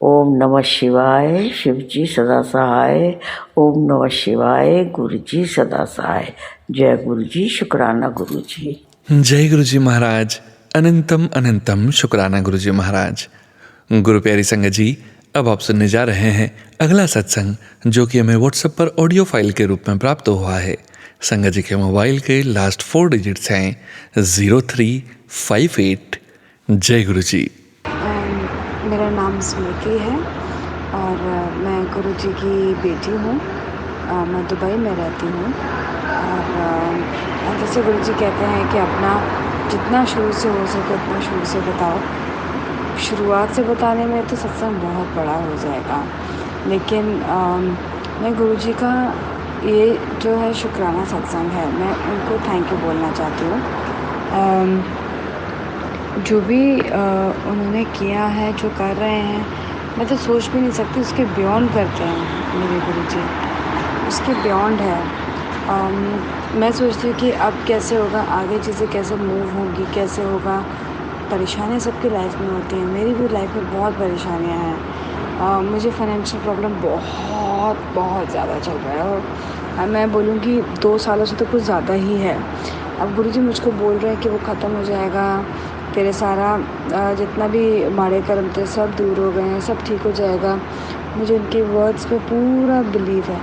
I: ओम नमः शिवाय, शिव जी सदा सहाय। ओम नमः शिवाय, गुरु जी सदा सहाय। जय गुरु जी, शुक्राना गुरु जी।
A: जय गुरु जी महाराज, अनंतम अनंतम शुक्राना गुरु जी महाराज। गुरु प्यारी संगत जी, अब आप सुनने जा रहे हैं अगला सत्संग, जो कि हमें व्हाट्सएप पर ऑडियो फाइल के रूप में प्राप्त हुआ है। संगत जी के मोबाइल के लास्ट 4 डिजिट्स हैं 0358। जय गुरु जी।
J: मेरा नाम स्मृति है और मैं गुरु जी की बेटी हूँ। मैं दुबई में रहती हूँ और जैसे गुरु जी कहते हैं कि अपना जितना शुरू से हो सके उतना शुरू से बताओ। शुरुआत से बताने में तो सत्संग बहुत बड़ा हो जाएगा, लेकिन मैं गुरु जी का ये जो है शुक्राना सत्संग है, मैं उनको थैंक यू बोलना चाहती हूँ। जो भी उन्होंने किया है, जो कर रहे हैं, मैं तो सोच भी नहीं सकती, उसके बियॉन्ड करते हैं मेरे गुरु जी, उसके बियॉन्ड है। मैं सोचती हूँ कि अब कैसे होगा, आगे चीज़ें कैसे मूव होंगी, कैसे होगा। परेशानियाँ सबकी लाइफ में होती हैं, मेरी भी लाइफ में बहुत परेशानियाँ हैं। मुझे फाइनेंशियल प्रॉब्लम बहुत ज़्यादा चल रहा है और मैं बोलूँगी 2 सालों से तो कुछ ज़्यादा ही है। अब गुरु जी मुझको बोल रहे हैं कि वो ख़त्म हो जाएगा, तेरे सारा जितना भी माड़े कर्म थे सब दूर हो गए हैं, सब ठीक हो जाएगा। मुझे उनके वर्ड्स पे पूरा बिलीव है।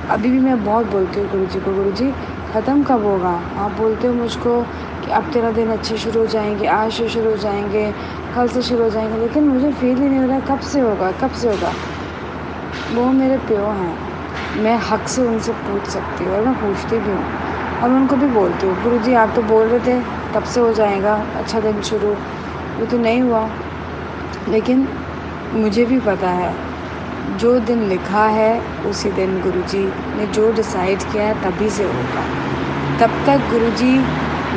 J: अभी भी मैं बहुत बोलती हूँ गुरु जी को, गुरु जी ख़त्म कब होगा? आप बोलते हो मुझको कि अब तेरा दिन अच्छे शुरू हो जाएंगे, आज से शुरू हो जाएंगे, कल से शुरू हो जाएंगे, लेकिन मुझे फील ही नहीं हो रहा कब से होगा, कब से होगा। वो मेरे प्यो हैं, मैं हक से उनसे पूछ सकती हूँ और मैं पूछती भी हूँ और मैं उनको भी बोलती हूँ, गुरु जी आप तो बोल रहे थे तब से हो जाएगा अच्छा दिन शुरू, वो तो नहीं हुआ। लेकिन मुझे भी पता है जो दिन लिखा है उसी दिन गुरु जी ने जो डिसाइड किया है तभी से होगा। तब तक गुरु जी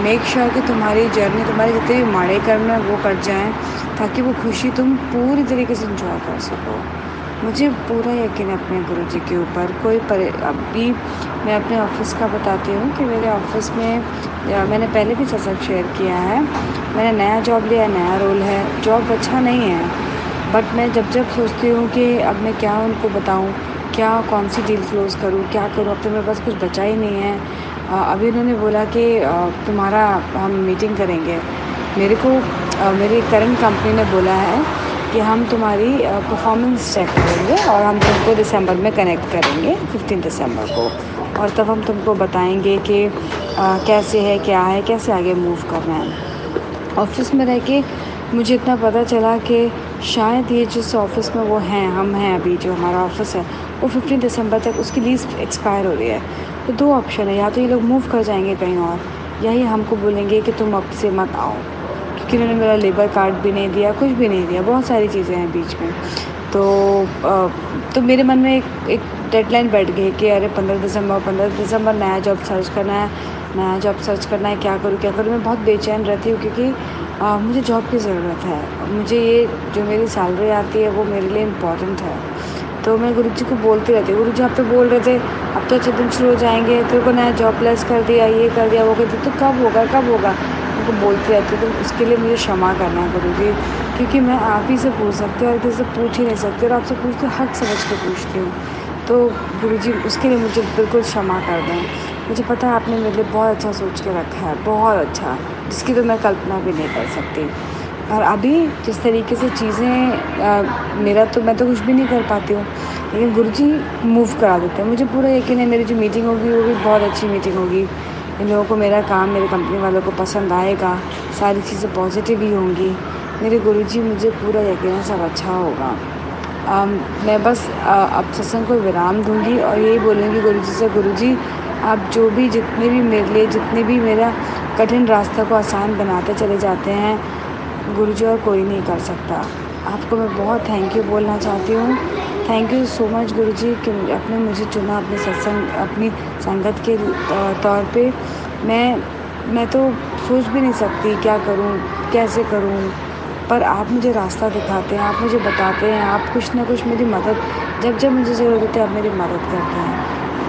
J: मेक श्योर कि तुम्हारी जर्नी, तुम्हारे जितने भी माड़े कर्म हैं वो कट जाएं, ताकि वो खुशी तुम पूरी तरीके से इंजॉय कर सको। मुझे पूरा यकीन है अपने गुरुजी के ऊपर। अभी मैं अपने ऑफ़िस का बताती हूँ कि मेरे ऑफ़िस में मैंने पहले भी सत्संग शेयर किया है। मैंने नया जॉब लिया, नया रोल है, जॉब अच्छा नहीं है, बट मैं जब सोचती हूँ कि अब मैं क्या उनको बताऊँ, क्या कौन सी डील क्लोज़ करूँ, क्या करूँ, अब तो मेरे पास कुछ बचा ही नहीं है। अभी उन्होंने बोला कि तुम्हारा हम मीटिंग करेंगे। मेरे को मेरी करंट कंपनी ने बोला है कि हम तुम्हारी परफॉर्मेंस चेक करेंगे और हम तुमको दिसंबर में कनेक्ट करेंगे 15 दिसंबर को, और तब हम तुमको बताएंगे कि कैसे है, क्या है, कैसे आगे मूव करना है। ऑफ़िस में रह के मुझे इतना पता चला कि शायद ये जिस ऑफ़िस में वो हैं, हम हैं अभी, जो हमारा ऑफ़िस है, वो 15 दिसंबर तक उसकी लीज़ एक्सपायर हो रही है। तो 2 ऑप्शन है, या तो ये लोग मूव कर जाएंगे कहीं और, या ये हमको बोलेंगे कि तुम अब से मत आओ, क्योंकि उन्होंने मेरा लेबर कार्ड भी नहीं दिया, कुछ भी नहीं दिया, बहुत सारी चीज़ें हैं बीच में। तो मेरे मन में एक डेडलाइन बैठ गई कि अरे 15 दिसंबर नया जॉब सर्च करना है, क्या करूँ। मैं बहुत बेचैन रहती हूँ क्योंकि मुझे जॉब की ज़रूरत है। मुझे ये जो मेरी सैलरी आती है वो मेरे लिए इम्पॉर्टेंट है। तो मैं गुरुजी को बोलती रहती हूँ, गुरुजी आप तो बोल रहे थे अब तो अच्छे दिन शुरू हो जाएंगे, तेरे को नया जॉब प्लेस कर दिया, ये कर दिया, वो कर दिया, तो कब होगा। उनको बोलती रहती हूँ, तो उसके लिए मुझे क्षमा करना है गुरुजी, क्योंकि मैं आप ही से पूछ सकती हूँ और किसी से पूछ ही नहीं सकती, और आपसे पूछती हूँ, हक समझ के पूछती हूँ। तो गुरुजी उसके लिए मुझे बिल्कुल क्षमा कर दें। मुझे पता है आपने मेरे लिए बहुत अच्छा सोच के रखा है, बहुत अच्छा, जिसकी तो मैं कल्पना भी नहीं कर सकती। और अभी जिस तरीके से चीज़ें मैं तो कुछ भी नहीं कर पाती हूँ, लेकिन गुरुजी मूव करा देते हैं। मुझे पूरा यकीन है मेरी जो मीटिंग होगी वो भी बहुत अच्छी मीटिंग होगी। इन लोगों को मेरा काम, मेरी कंपनी वालों को पसंद आएगा, सारी चीज़ें पॉजिटिव ही होंगी। मेरे गुरुजी, मुझे पूरा यकीन है सब अच्छा होगा। मैं बस अब सत्संग को विराम दूंगी और यही बोलूँगी गुरुजी से, गुरुजी आप जितने भी मेरा कठिन रास्ता को आसान बनाते चले जाते हैं, गुरुजी और कोई नहीं कर सकता। आपको मैं बहुत थैंक यू बोलना चाहती हूँ। थैंक यू सो मच गुरुजी कि आपने मुझे चुना अपने सत्संग, अपनी संगत के तौर पे। मैं तो सोच भी नहीं सकती क्या करूँ, कैसे करूँ, पर आप मुझे रास्ता दिखाते हैं, आप मुझे बताते हैं, आप कुछ ना कुछ मेरी मदद, जब मुझे ज़रूरत होती है आप मेरी मदद करते हैं।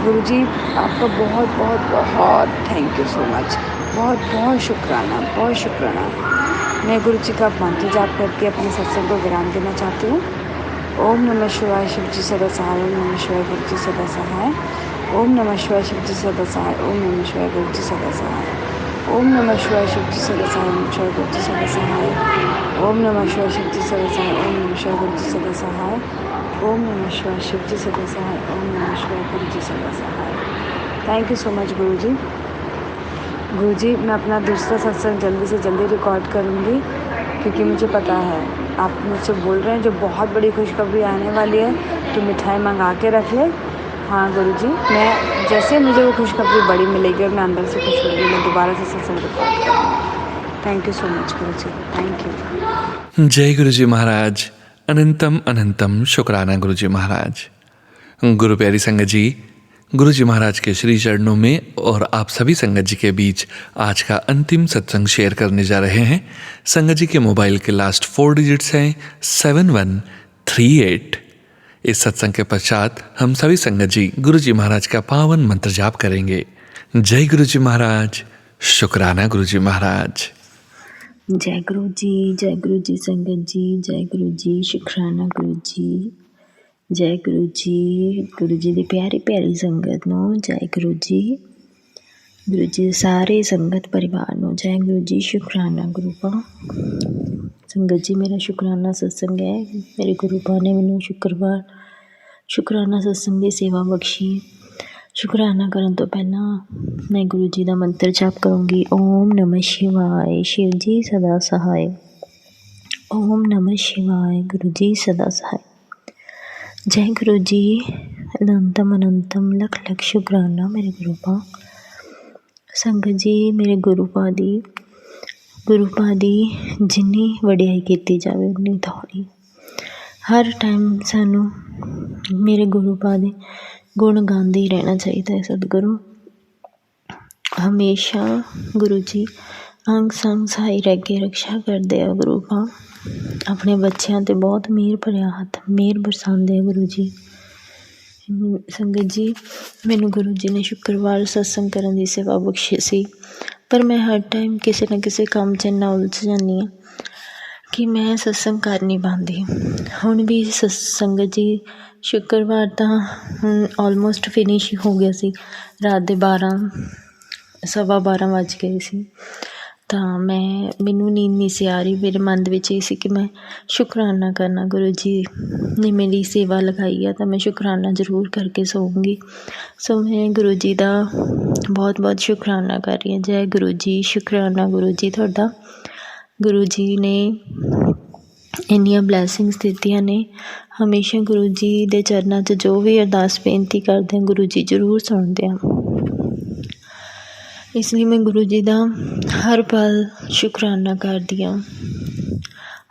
J: गुरुजी आपका बहुत बहुत बहुत थैंक यू सो मच, बहुत बहुत शुक्राना। मैं गुरुजी का मंत्र जाप करके अपने सत्संग को विराम देना चाहती हूँ। ओम नमः शिवाय, शिव जी सदा सहाय, ओम नमः शिवाय, गुरु जी सदा सहाय, ओम नमः शिवाय, शिव जी सदा सहाय, ओम नमः शिवाय, गुरु जी सदा सहाय, ओम नमः शिवाय, शिव जी सदा सहाय, ओम नमः शिवाय, गुरु जी सदा सहाय, ओम नमः शिवाय, शिव जी सदा सहाय, ओम नमः शिवाय, गुरु जी सदा सहाय, ओम नमः शिवाय, शिव जी सदा सहाय, ओम नमः शिवाय, गुरु जी सदा सहाय। थैंक यू सो मच गुरुजी। गुरुजी, मैं अपना दूसरा सत्संग जल्दी से जल्दी रिकॉर्ड करूँगी, क्योंकि मुझे पता है आप मुझसे बोल रहे हैं जो बहुत बड़ी खुशखबरी आने वाली है, तो मिठाई मंगा के रख ले। हाँ गुरुजी, मैं जैसे मुझे वो खुशखबरी बड़ी मिलेगी और मैं अंदर से खुश होगी, मैं दोबारा से सत्संग रिकॉर्ड करूँगी। Thank you so much Guruji, thank you.
A: जय गुरुजी महाराज, अनंतम अनंतम शुक्राना गुरुजी महाराज। गुरु प्यारी संगत जी, गुरुजी महाराज के श्री चरणों में और आप सभी संगत जी के बीच आज का अंतिम सत्संग शेयर करने जा रहे हैं। संगत जी के मोबाइल के लास्ट 4 डिजिट्स हैं 7138। इस सत्संग के पश्चात हम सभी संगत जी गुरुजी महाराज का पावन मंत्र जाप करेंगे। जय गुरुजी महाराज, शुक्राना गुरुजी महाराज।
C: जय गुरु जी संगत जी, जय गुरु जी, शुक्राना गुरु जी, जय गुरु जी दी प्यारी प्यारी संगत नो जय गुरु जी सारे संगत परिवार नो जय गुरु जी, शुक्राना गुरु पा। संगत जी, मेरा शुक्राना सत्संग है, मेरे गुरु पा ने मैनू शुक्रवार शुक्राना सत्संग की सेवा बख्शी। शुक्राना करन तो पहला मैं गुरु जी का मंत्र जाप करूँगी। ओम नमः शिवाय, शिव जी सदा सहाय। ओम नमः शिवाय, गुरु जी सदा सहाय। जय गुरु जी, अनंतम अनंतम लख लख शुक्राना मेरे गुरु पा। संगत जी, मेरे गुरु पा दी जिन्नी वडियाई की जाए उन्नी थोड़ी। हर टाइम सानू मेरे गुरु पा दे गुण गाते ही रहना चाहिए है। सतगुरु हमेशा गुरु जी ਅੰਗ ਸੰਗ ਸਹਾਈ ਰਹਿ ਕੇ ਰਕਸ਼ਾ ਕਰਦੇ ਆ ਗੁਰੂ ਪਾ। ਆਪਣੇ ਬੱਚਿਆਂ 'ਤੇ ਬਹੁਤ ਮਿਹਰ ਭਰਿਆ ਹੱਥ ਮਿਹਰ ਬਰਸਾਉਂਦੇ ਆ ਗੁਰੂ ਜੀ। ਸੰਗਤ ਜੀ, ਮੈਨੂੰ ਗੁਰੂ ਜੀ ਨੇ ਸ਼ੁੱਕਰਵਾਰ ਸਤਸੰਗ ਕਰਨ ਦੀ ਸੇਵਾ ਬਖਸ਼ੀ ਸੀ, ਪਰ ਮੈਂ ਹਰ ਟਾਈਮ ਕਿਸੇ ਨਾ ਕਿਸੇ ਕੰਮ 'ਚ ਇੰਨਾ ਉਲਝ ਜਾਂਦੀ ਹਾਂ ਕਿ ਮੈਂ ਸਤਸੰਗ ਕਰ ਨਹੀਂ ਪਾਉਂਦੀ। ਹੁਣ ਵੀ ਸੰਗਤ ਜੀ ਸ਼ੁੱਕਰਵਾਰ ਤਾਂ ਹੁਣ ਆਲਮੋਸਟ ਫਿਨਿਸ਼ ਹੀ ਹੋ ਗਿਆ ਸੀ। ਰਾਤ ਦੇ 12:15 ਵੱਜ ਗਏ ਸੀ ਤਾਂ ਮੈਨੂੰ ਨੀਂਦ ਨਹੀਂ ਸੀ ਆ ਰਹੀ। ਮੇਰੇ ਮਨ ਦੇ ਵਿੱਚ ਇਹ ਸੀ ਕਿ ਮੈਂ ਸ਼ੁਕਰਾਨਾ ਕਰਨਾ, ਗੁਰੂ ਜੀ ਨੇ ਮੇਰੀ ਸੇਵਾ ਲਗਾਈ ਆ ਤਾਂ ਮੈਂ ਸ਼ੁਕਰਾਨਾ ਜ਼ਰੂਰ ਕਰਕੇ ਸੌਂਗੀ। ਸੋ ਮੈਂ ਗੁਰੂ ਜੀ ਦਾ ਬਹੁਤ ਬਹੁਤ ਸ਼ੁਕਰਾਨਾ ਕਰ ਰਹੀ ਹਾਂ। ਜੈ ਗੁਰੂ ਜੀ, ਸ਼ੁਕਰਾਨਾ ਗੁਰੂ ਜੀ ਤੁਹਾਡਾ। ਗੁਰੂ ਜੀ ਨੇ ਇੰਨੀਆਂ ਬਲੈਸਿੰਗਸ ਦਿੱਤੀਆਂ ਨੇ। ਹਮੇਸ਼ਾ ਗੁਰੂ ਜੀ ਦੇ ਚਰਨਾਂ 'ਚ ਜੋ ਵੀ ਅਰਦਾਸ ਬੇਨਤੀ ਕਰਦੇ ਹਾਂ ਗੁਰੂ ਜੀ ਜ਼ਰੂਰ ਸੁਣਦੇ ਆ। ਇਸ ਲਈ ਮੈਂ ਗੁਰੂ ਜੀ ਦਾ ਹਰ ਪਲ ਸ਼ੁਕਰਾਨਾ ਕਰਦੀ ਹਾਂ,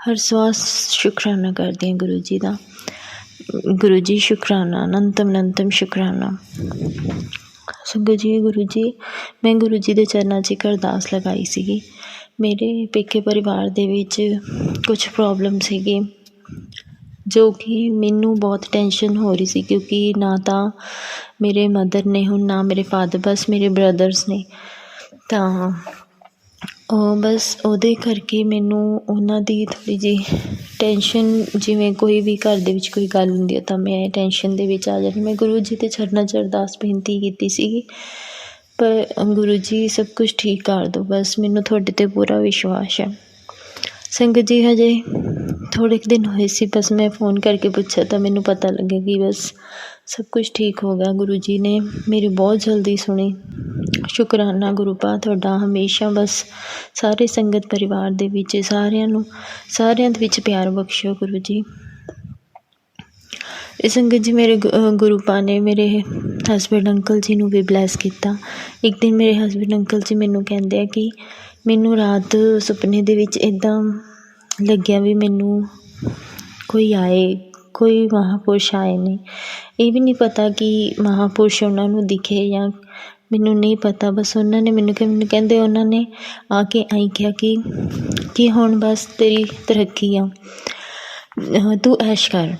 C: ਹਰ ਸਵਾਸ ਸ਼ੁਕਰਾਨਾ ਕਰਦੀ ਹਾਂ ਗੁਰੂ ਜੀ ਦਾ। ਗੁਰੂ ਜੀ ਸ਼ੁਕਰਾਨਾ, ਅਨੰਤਮ ਅਨੰਤਮ ਸ਼ੁਕਰਾਨਾ। ਸੰਗਤ ਜੀ, ਗੁਰੂ ਜੀ, ਮੈਂ ਗੁਰੂ ਜੀ ਦੇ ਚਰਨਾਂ 'ਚ ਇੱਕ ਅਰਦਾਸ ਲਗਾਈ ਸੀਗੀ। ਮੇਰੇ ਪੇਕੇ ਪਰਿਵਾਰ ਦੇ ਵਿੱਚ ਕੁਛ ਪ੍ਰੋਬਲਮ ਸੀਗੀ ਜੋ ਕਿ ਮੈਨੂੰ ਬਹੁਤ ਟੈਨਸ਼ਨ ਹੋ ਰਹੀ ਸੀ, ਕਿਉਂਕਿ ਨਾ ਤਾਂ ਮੇਰੇ ਮਦਰ ਨੇ ਹੁਣ, ਨਾ ਮੇਰੇ ਫਾਦਰ, ਬਸ ਮੇਰੇ ਬ੍ਰਦਰਸ ਨੇ। ਤਾਂ ਬਸ ਉਹਦੇ ਕਰਕੇ ਮੈਨੂੰ ਉਹਨਾਂ ਦੀ ਥੋੜ੍ਹੀ ਜਿਹੀ ਟੈਨਸ਼ਨ, ਜਿਵੇਂ ਕੋਈ ਵੀ ਘਰ ਦੇ ਵਿੱਚ ਕੋਈ ਗੱਲ ਹੁੰਦੀ ਹੈ ਤਾਂ ਮੈਂ ਟੈਨਸ਼ਨ ਦੇ ਵਿੱਚ ਆ ਜਾਂਦੀ। ਮੈਂ ਗੁਰੂ ਜੀ ਦੇ ਚਰਨਾਂ 'ਚ ਅਰਦਾਸ ਬੇਨਤੀ ਕੀਤੀ ਸੀਗੀ, ਪਰ ਗੁਰੂ ਜੀ ਸਭ ਕੁਛ ਠੀਕ ਕਰ ਦਿਓ, ਬਸ ਮੈਨੂੰ ਤੁਹਾਡੇ 'ਤੇ ਪੂਰਾ ਵਿਸ਼ਵਾਸ ਹੈ। ਸੰਗਤ ਜੀ, ਹਜੇ ਥੋੜ੍ਹੇ ਕੁ ਦਿਨ ਹੋਏ ਸੀ, ਬਸ ਮੈਂ ਫ਼ੋਨ ਕਰਕੇ ਪੁੱਛਿਆ ਤਾਂ ਮੈਨੂੰ ਪਤਾ ਲੱਗਿਆ ਕਿ ਬਸ ਸਭ ਕੁਛ ਠੀਕ ਹੋ ਗਿਆ। ਗੁਰੂ ਜੀ ਨੇ ਮੇਰੀ ਬਹੁਤ ਜਲਦੀ ਸੁਣੀ। ਸ਼ੁਕਰਾਨਾ ਗੁਰੂ ਪਾ ਤੁਹਾਡਾ। ਹਮੇਸ਼ਾ ਬਸ ਸਾਰੇ ਸੰਗਤ ਪਰਿਵਾਰ ਦੇ ਵਿੱਚ ਸਾਰਿਆਂ ਦੇ ਵਿੱਚ ਪਿਆਰ ਬਖਸ਼ਿਓ ਗੁਰੂ ਜੀ। ਸੰਗਤ ਜੀ, ਮੇਰੇ ਗੁਰੂ ਪਾ ਨੇ ਮੇਰੇ ਹਸਬੈਂਡ ਅੰਕਲ ਜੀ ਨੂੰ ਵੀ ਬਲੈਸ ਕੀਤਾ। ਇੱਕ ਦਿਨ ਮੇਰੇ ਹਸਬੈਂਡ ਅੰਕਲ ਜੀ ਮੈਨੂੰ ਕਹਿੰਦੇ ਆ ਕਿ ਮੈਨੂੰ ਰਾਤ ਸੁਪਨੇ ਦੇ ਵਿੱਚ ਇੱਦਾਂ ਲੱਗਿਆ ਵੀ ਮੈਨੂੰ ਕੋਈ ਮਹਾਂਪੁਰਸ਼ ਆਏ ਨੇ। ਇਹ ਵੀ ਨਹੀਂ ਪਤਾ ਕਿ ਮਹਾਂਪੁਰਸ਼ ਉਹਨਾਂ ਨੂੰ ਦਿਖੇ ਜਾਂ ਮੈਨੂੰ ਨਹੀਂ ਪਤਾ, ਬਸ ਉਹਨਾਂ ਨੇ ਮੈਨੂੰ ਕਹਿੰਦੇ ਉਹਨਾਂ ਨੇ ਆ ਕੇ ਆਈ ਕਿਹਾ ਕਿ ਹੁਣ ਬਸ ਤੇਰੀ ਤਰੱਕੀ ਆ, ਤੂੰ ਐਸ਼ ਕਰ।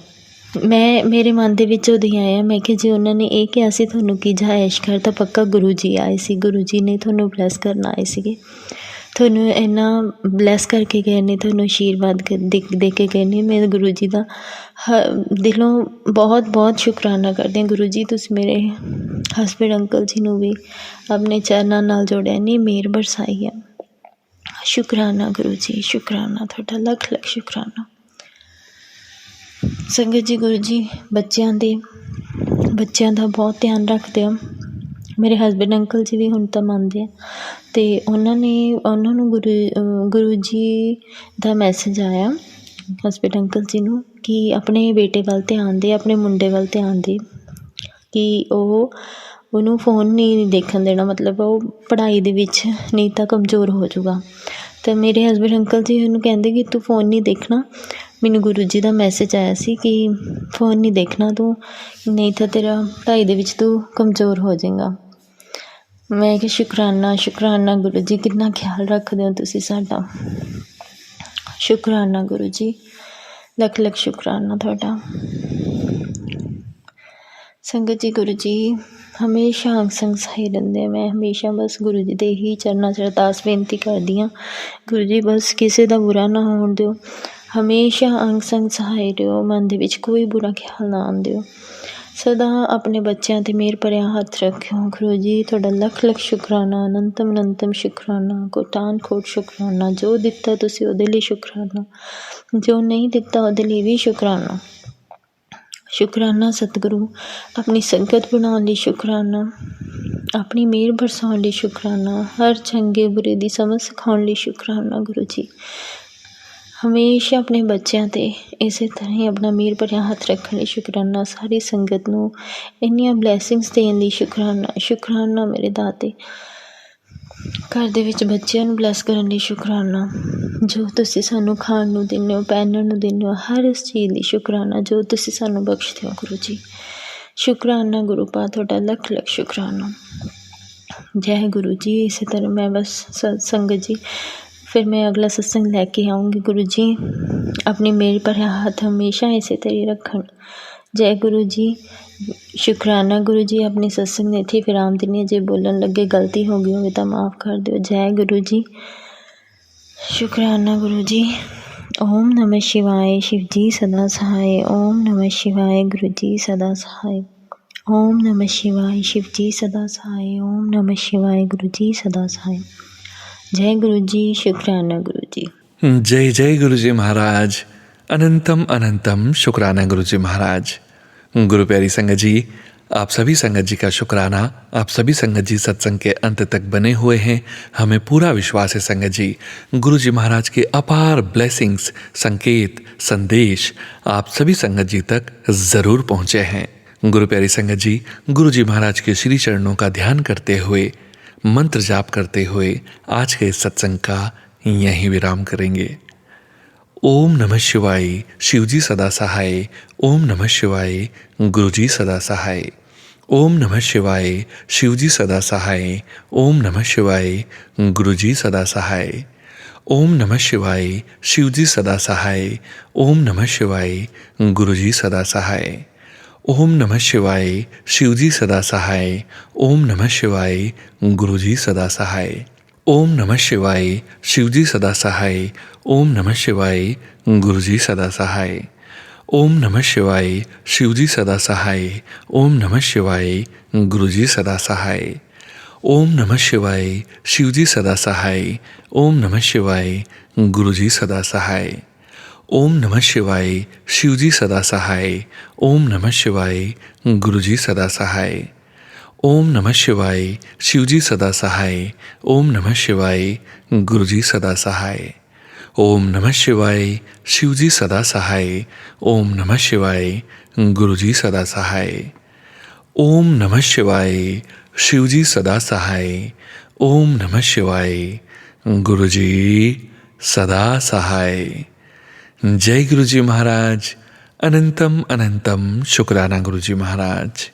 C: ਮੇਰੇ ਮਨ ਦੇ ਵਿੱਚ ਉਦੋਂ ਹੀ ਆਇਆ, ਮੈਂ ਕਿਹਾ ਜੇ ਉਹਨਾਂ ਨੇ ਇਹ ਕਿਹਾ ਸੀ ਤੁਹਾਨੂੰ ਕਿ ਜਾ ਐਸ਼ ਕਰ, ਤਾਂ ਪੱਕਾ ਗੁਰੂ ਜੀ ਆਏ ਸੀ। ਗੁਰੂ ਜੀ ਨੇ ਤੁਹਾਨੂੰ ਬਲੈਸ ਕਰਨ ਆਏ ਸੀਗੇ, ਤੁਹਾਨੂੰ ਇੰਨਾ ਬਲੈਸ ਕਰਕੇ ਗਏ ਨੇ, ਤੁਹਾਨੂੰ ਆਸ਼ੀਰਵਾਦ ਦੇ ਕੇ ਗਏ ਨੇ। ਮੈਂ ਗੁਰੂ ਜੀ ਦਾ ਦਿਲੋਂ ਬਹੁਤ ਬਹੁਤ ਸ਼ੁਕਰਾਨਾ ਕਰਦੀ ਹਾਂ। ਗੁਰੂ ਜੀ, ਤੁਸੀਂ ਮੇਰੇ ਹਸਬੈਂਡ ਅੰਕਲ ਜੀ ਨੂੰ ਵੀ ਆਪਣੇ ਚਰਨਾਂ ਨਾਲ ਜੋੜਿਆ, ਨਹੀਂ ਮਿਹਰ ਬਰਸਾਈ ਆ। ਸ਼ੁਕਰਾਨਾ ਗੁਰੂ ਜੀ, ਸ਼ੁਕਰਾਨਾ ਤੁਹਾਡਾ, ਲੱਖ ਲੱਖ ਸ਼ੁਕਰਾਨਾ। ਸੰਗਤ ਜੀ, ਗੁਰੂ ਜੀ ਬੱਚਿਆਂ ਦਾ ਬਹੁਤ ਧਿਆਨ ਰੱਖਦੇ ਆ। ਮੇਰੇ ਹਸਬੈਂਡ ਅੰਕਲ ਜੀ ਵੀ ਹੁਣ ਤਾਂ ਮੰਨਦੇ ਆ ਅਤੇ ਉਹਨਾਂ ਨੂੰ ਗੁਰੂ ਜੀ ਦਾ ਮੈਸੇਜ ਆਇਆ ਹਸਬੈਂਡ ਅੰਕਲ ਜੀ ਨੂੰ ਕਿ ਆਪਣੇ ਬੇਟੇ ਵੱਲ ਧਿਆਨ ਦੇ, ਆਪਣੇ ਮੁੰਡੇ ਵੱਲ ਧਿਆਨ ਦੇ, ਕਿ ਉਹਨੂੰ ਫ਼ੋਨ ਨਹੀਂ ਦੇਖਣ ਦੇਣਾ, ਮਤਲਬ ਉਹ ਪੜ੍ਹਾਈ ਦੇ ਵਿੱਚ ਨਹੀਂ ਤਾਂ ਕਮਜ਼ੋਰ ਹੋ ਜਾਊਗਾ। ਤਾਂ ਮੇਰੇ ਹਸਬੈਂਡ ਅੰਕਲ ਜੀ ਉਹਨੂੰ ਕਹਿੰਦੇ ਕਿ ਤੂੰ ਫ਼ੋਨ ਨਹੀਂ ਦੇਖਣਾ, ਮੈਨੂੰ ਗੁਰੂ ਜੀ ਦਾ ਮੈਸੇਜ ਆਇਆ ਸੀ ਕਿ ਫ਼ੋਨ ਨਹੀਂ ਦੇਖਣਾ ਤੂੰ, ਨਹੀਂ ਤਾਂ ਤੇਰਾ ਪੜ੍ਹਾਈ ਦੇ ਵਿੱਚ ਤੂੰ ਕਮਜ਼ੋਰ ਹੋ ਜਾਏਗਾ। ਮੈਂ ਕਿਹਾ ਸ਼ੁਕਰਾਨਾ, ਸ਼ੁਕਰਾਨਾ ਗੁਰੂ ਜੀ, ਕਿੰਨਾ ਖਿਆਲ ਰੱਖਦੇ ਹੋ ਤੁਸੀਂ ਸਾਡਾ। ਸ਼ੁਕਰਾਨਾ ਗੁਰੂ ਜੀ, ਲੱਖ ਲੱਖ ਸ਼ੁਕਰਾਨਾ ਤੁਹਾਡਾ। ਸੰਗਤ ਜੀ, ਗੁਰੂ ਜੀ ਹਮੇਸ਼ਾ ਅੰਗ ਸੰਗ ਸਹਾਈ ਰਹਿੰਦੇ। ਮੈਂ ਹਮੇਸ਼ਾ ਬਸ ਗੁਰੂ ਜੀ ਦੇ ਹੀ ਚਰਨਾਂ 'ਚ ਅਰਦਾਸ ਬੇਨਤੀ ਕਰਦੀ ਹਾਂ, ਗੁਰੂ ਜੀ ਬਸ ਕਿਸੇ ਦਾ ਬੁਰਾ ਨਾ ਹੋਣ ਦਿਓ, ਹਮੇਸ਼ਾ ਅੰਗ ਸੰਗ ਸਹਾਈ ਰਹੋ, ਮਨ ਦੇ ਵਿੱਚ ਕੋਈ ਬੁਰਾ ਖਿਆਲ ਨਾ ਆਉਣ ਦਿਓ, ਸਦਾ ਆਪਣੇ ਬੱਚਿਆਂ 'ਤੇ ਮਿਹਰ ਭਰਿਆ ਹੱਥ ਰੱਖਿਓ। ਗੁਰੂ ਜੀ ਤੁਹਾਡਾ ਲੱਖ ਲੱਖ ਸ਼ੁਕਰਾਨਾ, ਅਨੰਤਮ ਅਨੰਤਮ ਸ਼ੁਕਰਾਨਾ, ਕੋਟਾਨ ਕੋਟ ਸ਼ੁਕਰਾਨਾ। ਜੋ ਦਿੱਤਾ ਤੁਸੀਂ ਉਹਦੇ ਲਈ ਸ਼ੁਕਰਾਨਾ, ਜੋ ਨਹੀਂ ਦਿੱਤਾ ਉਹਦੇ ਲਈ ਵੀ ਸ਼ੁਕਰਾਨਾ। ਸ਼ੁਕਰਾਨਾ ਸਤਿਗੁਰੂ, ਆਪਣੀ ਸੰਗਤ ਬਣਾਉਣ ਲਈ ਸ਼ੁਕਰਾਨਾ, ਆਪਣੀ ਮਿਹਰ ਬਰਸਾਉਣ ਲਈ ਸ਼ੁਕਰਾਨਾ, ਹਰ ਚੰਗੇ ਬੁਰੇ ਦੀ ਸਮਝ ਸਿਖਾਉਣ ਲਈ ਸ਼ੁਕਰਾਨਾ। ਗੁਰੂ ਜੀ ਹਮੇਸ਼ਾ ਆਪਣੇ ਬੱਚਿਆਂ 'ਤੇ ਇਸੇ ਤਰ੍ਹਾਂ ਹੀ ਆਪਣਾ ਮਿਹਰ ਭਰਿਆ ਹੱਥ ਰੱਖਣ ਲਈ ਸ਼ੁਕਰਾਨਾ। ਸਾਰੀ ਸੰਗਤ ਨੂੰ ਇੰਨੀਆਂ ਬਲੈਸਿੰਗਸ ਦੇਣ ਲਈ ਸ਼ੁਕਰਾਨਾ। ਸ਼ੁਕਰਾਨਾ ਮੇਰੇ ਦਾਤੇ, ਘਰ ਦੇ ਵਿੱਚ ਬੱਚਿਆਂ ਨੂੰ ਬਲੈਸ ਕਰਨ ਲਈ ਸ਼ੁਕਰਾਨਾ। ਜੋ ਤੁਸੀਂ ਸਾਨੂੰ ਖਾਣ ਨੂੰ ਦਿੰਦੇ ਹੋ, ਪਹਿਨਣ ਨੂੰ ਦਿੰਦੇ ਹੋ, ਹਰ ਇਸ ਚੀਜ਼ ਲਈ ਸ਼ੁਕਰਾਨਾ ਜੋ ਤੁਸੀਂ ਸਾਨੂੰ ਬਖਸ਼ਦੇ ਹੋ। ਗੁਰੂ ਜੀ ਸ਼ੁਕਰਾਨਾ ਗੁਰੂ ਪਾ ਤੁਹਾਡਾ, ਲੱਖ ਲੱਖ ਸ਼ੁਕਰਾਨਾ। जय गुरु जी। इसी तरह मैं बस संगत जी फिर मैं अगला सत्संग लेके आऊँगी। गुरु जी अपनी मेरे पर हाथ हमेशा इसी तरह रखन। जय गुरु जी। शुक्राना गुरु जी। अपनी सत्संग ने थी विराम देनी जे बोलन लगे गलती हो गई होगी तो माफ़ कर दो। जय गुरु जी। शुक्राना गुरु जी। ओम नमः शिवाय। शिव जी सदा सहाय। ओम नमः शिवाय। गुरु जी सदा सहाय। ओम नमः शिवाय। शिव जी सदा सहाय। ओम नमः शिवाय। गुरु जी सदा सहाय। जय गुरु जी। शुक्राना गुरु जी।
A: जय जय गुरु जी महाराज। अनंतम अनंतम शुक्राना गुरु जी महाराज। गुरु प्यारी संगत जी, आप सभी संगत जी का शुक्राना। आप सभी संगत जी सत्संग के अंत तक बने हुए हैं। हमें पूरा विश्वास है संगत जी, गुरु जी महाराज के अपार ब्लेसिंग्स, संकेत, संदेश आप सभी संगत जी तक ज़रूर पहुँचे हैं। गुरु प्यारी संगत जी, गुरु जी महाराज के श्री चरणों का ध्यान करते हुए, मंत्र जाप करते हुए आज के इस सत्संग का यहीं विराम करेंगे। ओम नमः शिवाय। शिवजी सदा सहाय। ओम नमः शिवाय। गुरुजी सदा सहाय। ओम नमः शिवाय। शिवजी सदा सहाय। ओम नमः शिवाय। गुरुजी सदा सहाय। ओम नमः शिवाय। शिवजी सदा सहाय। ओम नमः शिवाय। गुरुजी सदा सहाय। ओम नमः शिवाय। शिवजी सदा सहाय। ओम नमः शिवाय। गुरुजी सदा सहाय। ओम नमः शिवाय। शिवजी सदा सहाय। ओम नमः शिवाय। गुरुजी सदा सहाय। ओम नमः शिवाय। शिवजी सदा सहाय। ओम नमः शिवाय। गुरुजी सदा सहाय। ओम नमः शिवाय। शिवजी सदा सहाय। ओम नमः शिवाय। गुरुजी सदा सहाय। ओम नमः शिवाय। शिवजी सदा सहाय। ओम नमः शिवाय। गुरुजी सदा सहाय। ओम नमः शिवाय। शिवजी सदा सहाय। ओम नमः शिवाय। गुरुजी सदा सहाय। ओम नमः शिवाय। शिवजी सदा सहाय। ओम नमः शिवाय। गुरुजी सदा सहाय। ओम नमः शिवाय। शिवजी सदा सहाय। ओम नमः शिवाय। गुरुजी सदा सहाय। जय गुरु जी महाराज। अनंतम अनंतम शुक्राना गुरु जी महाराज।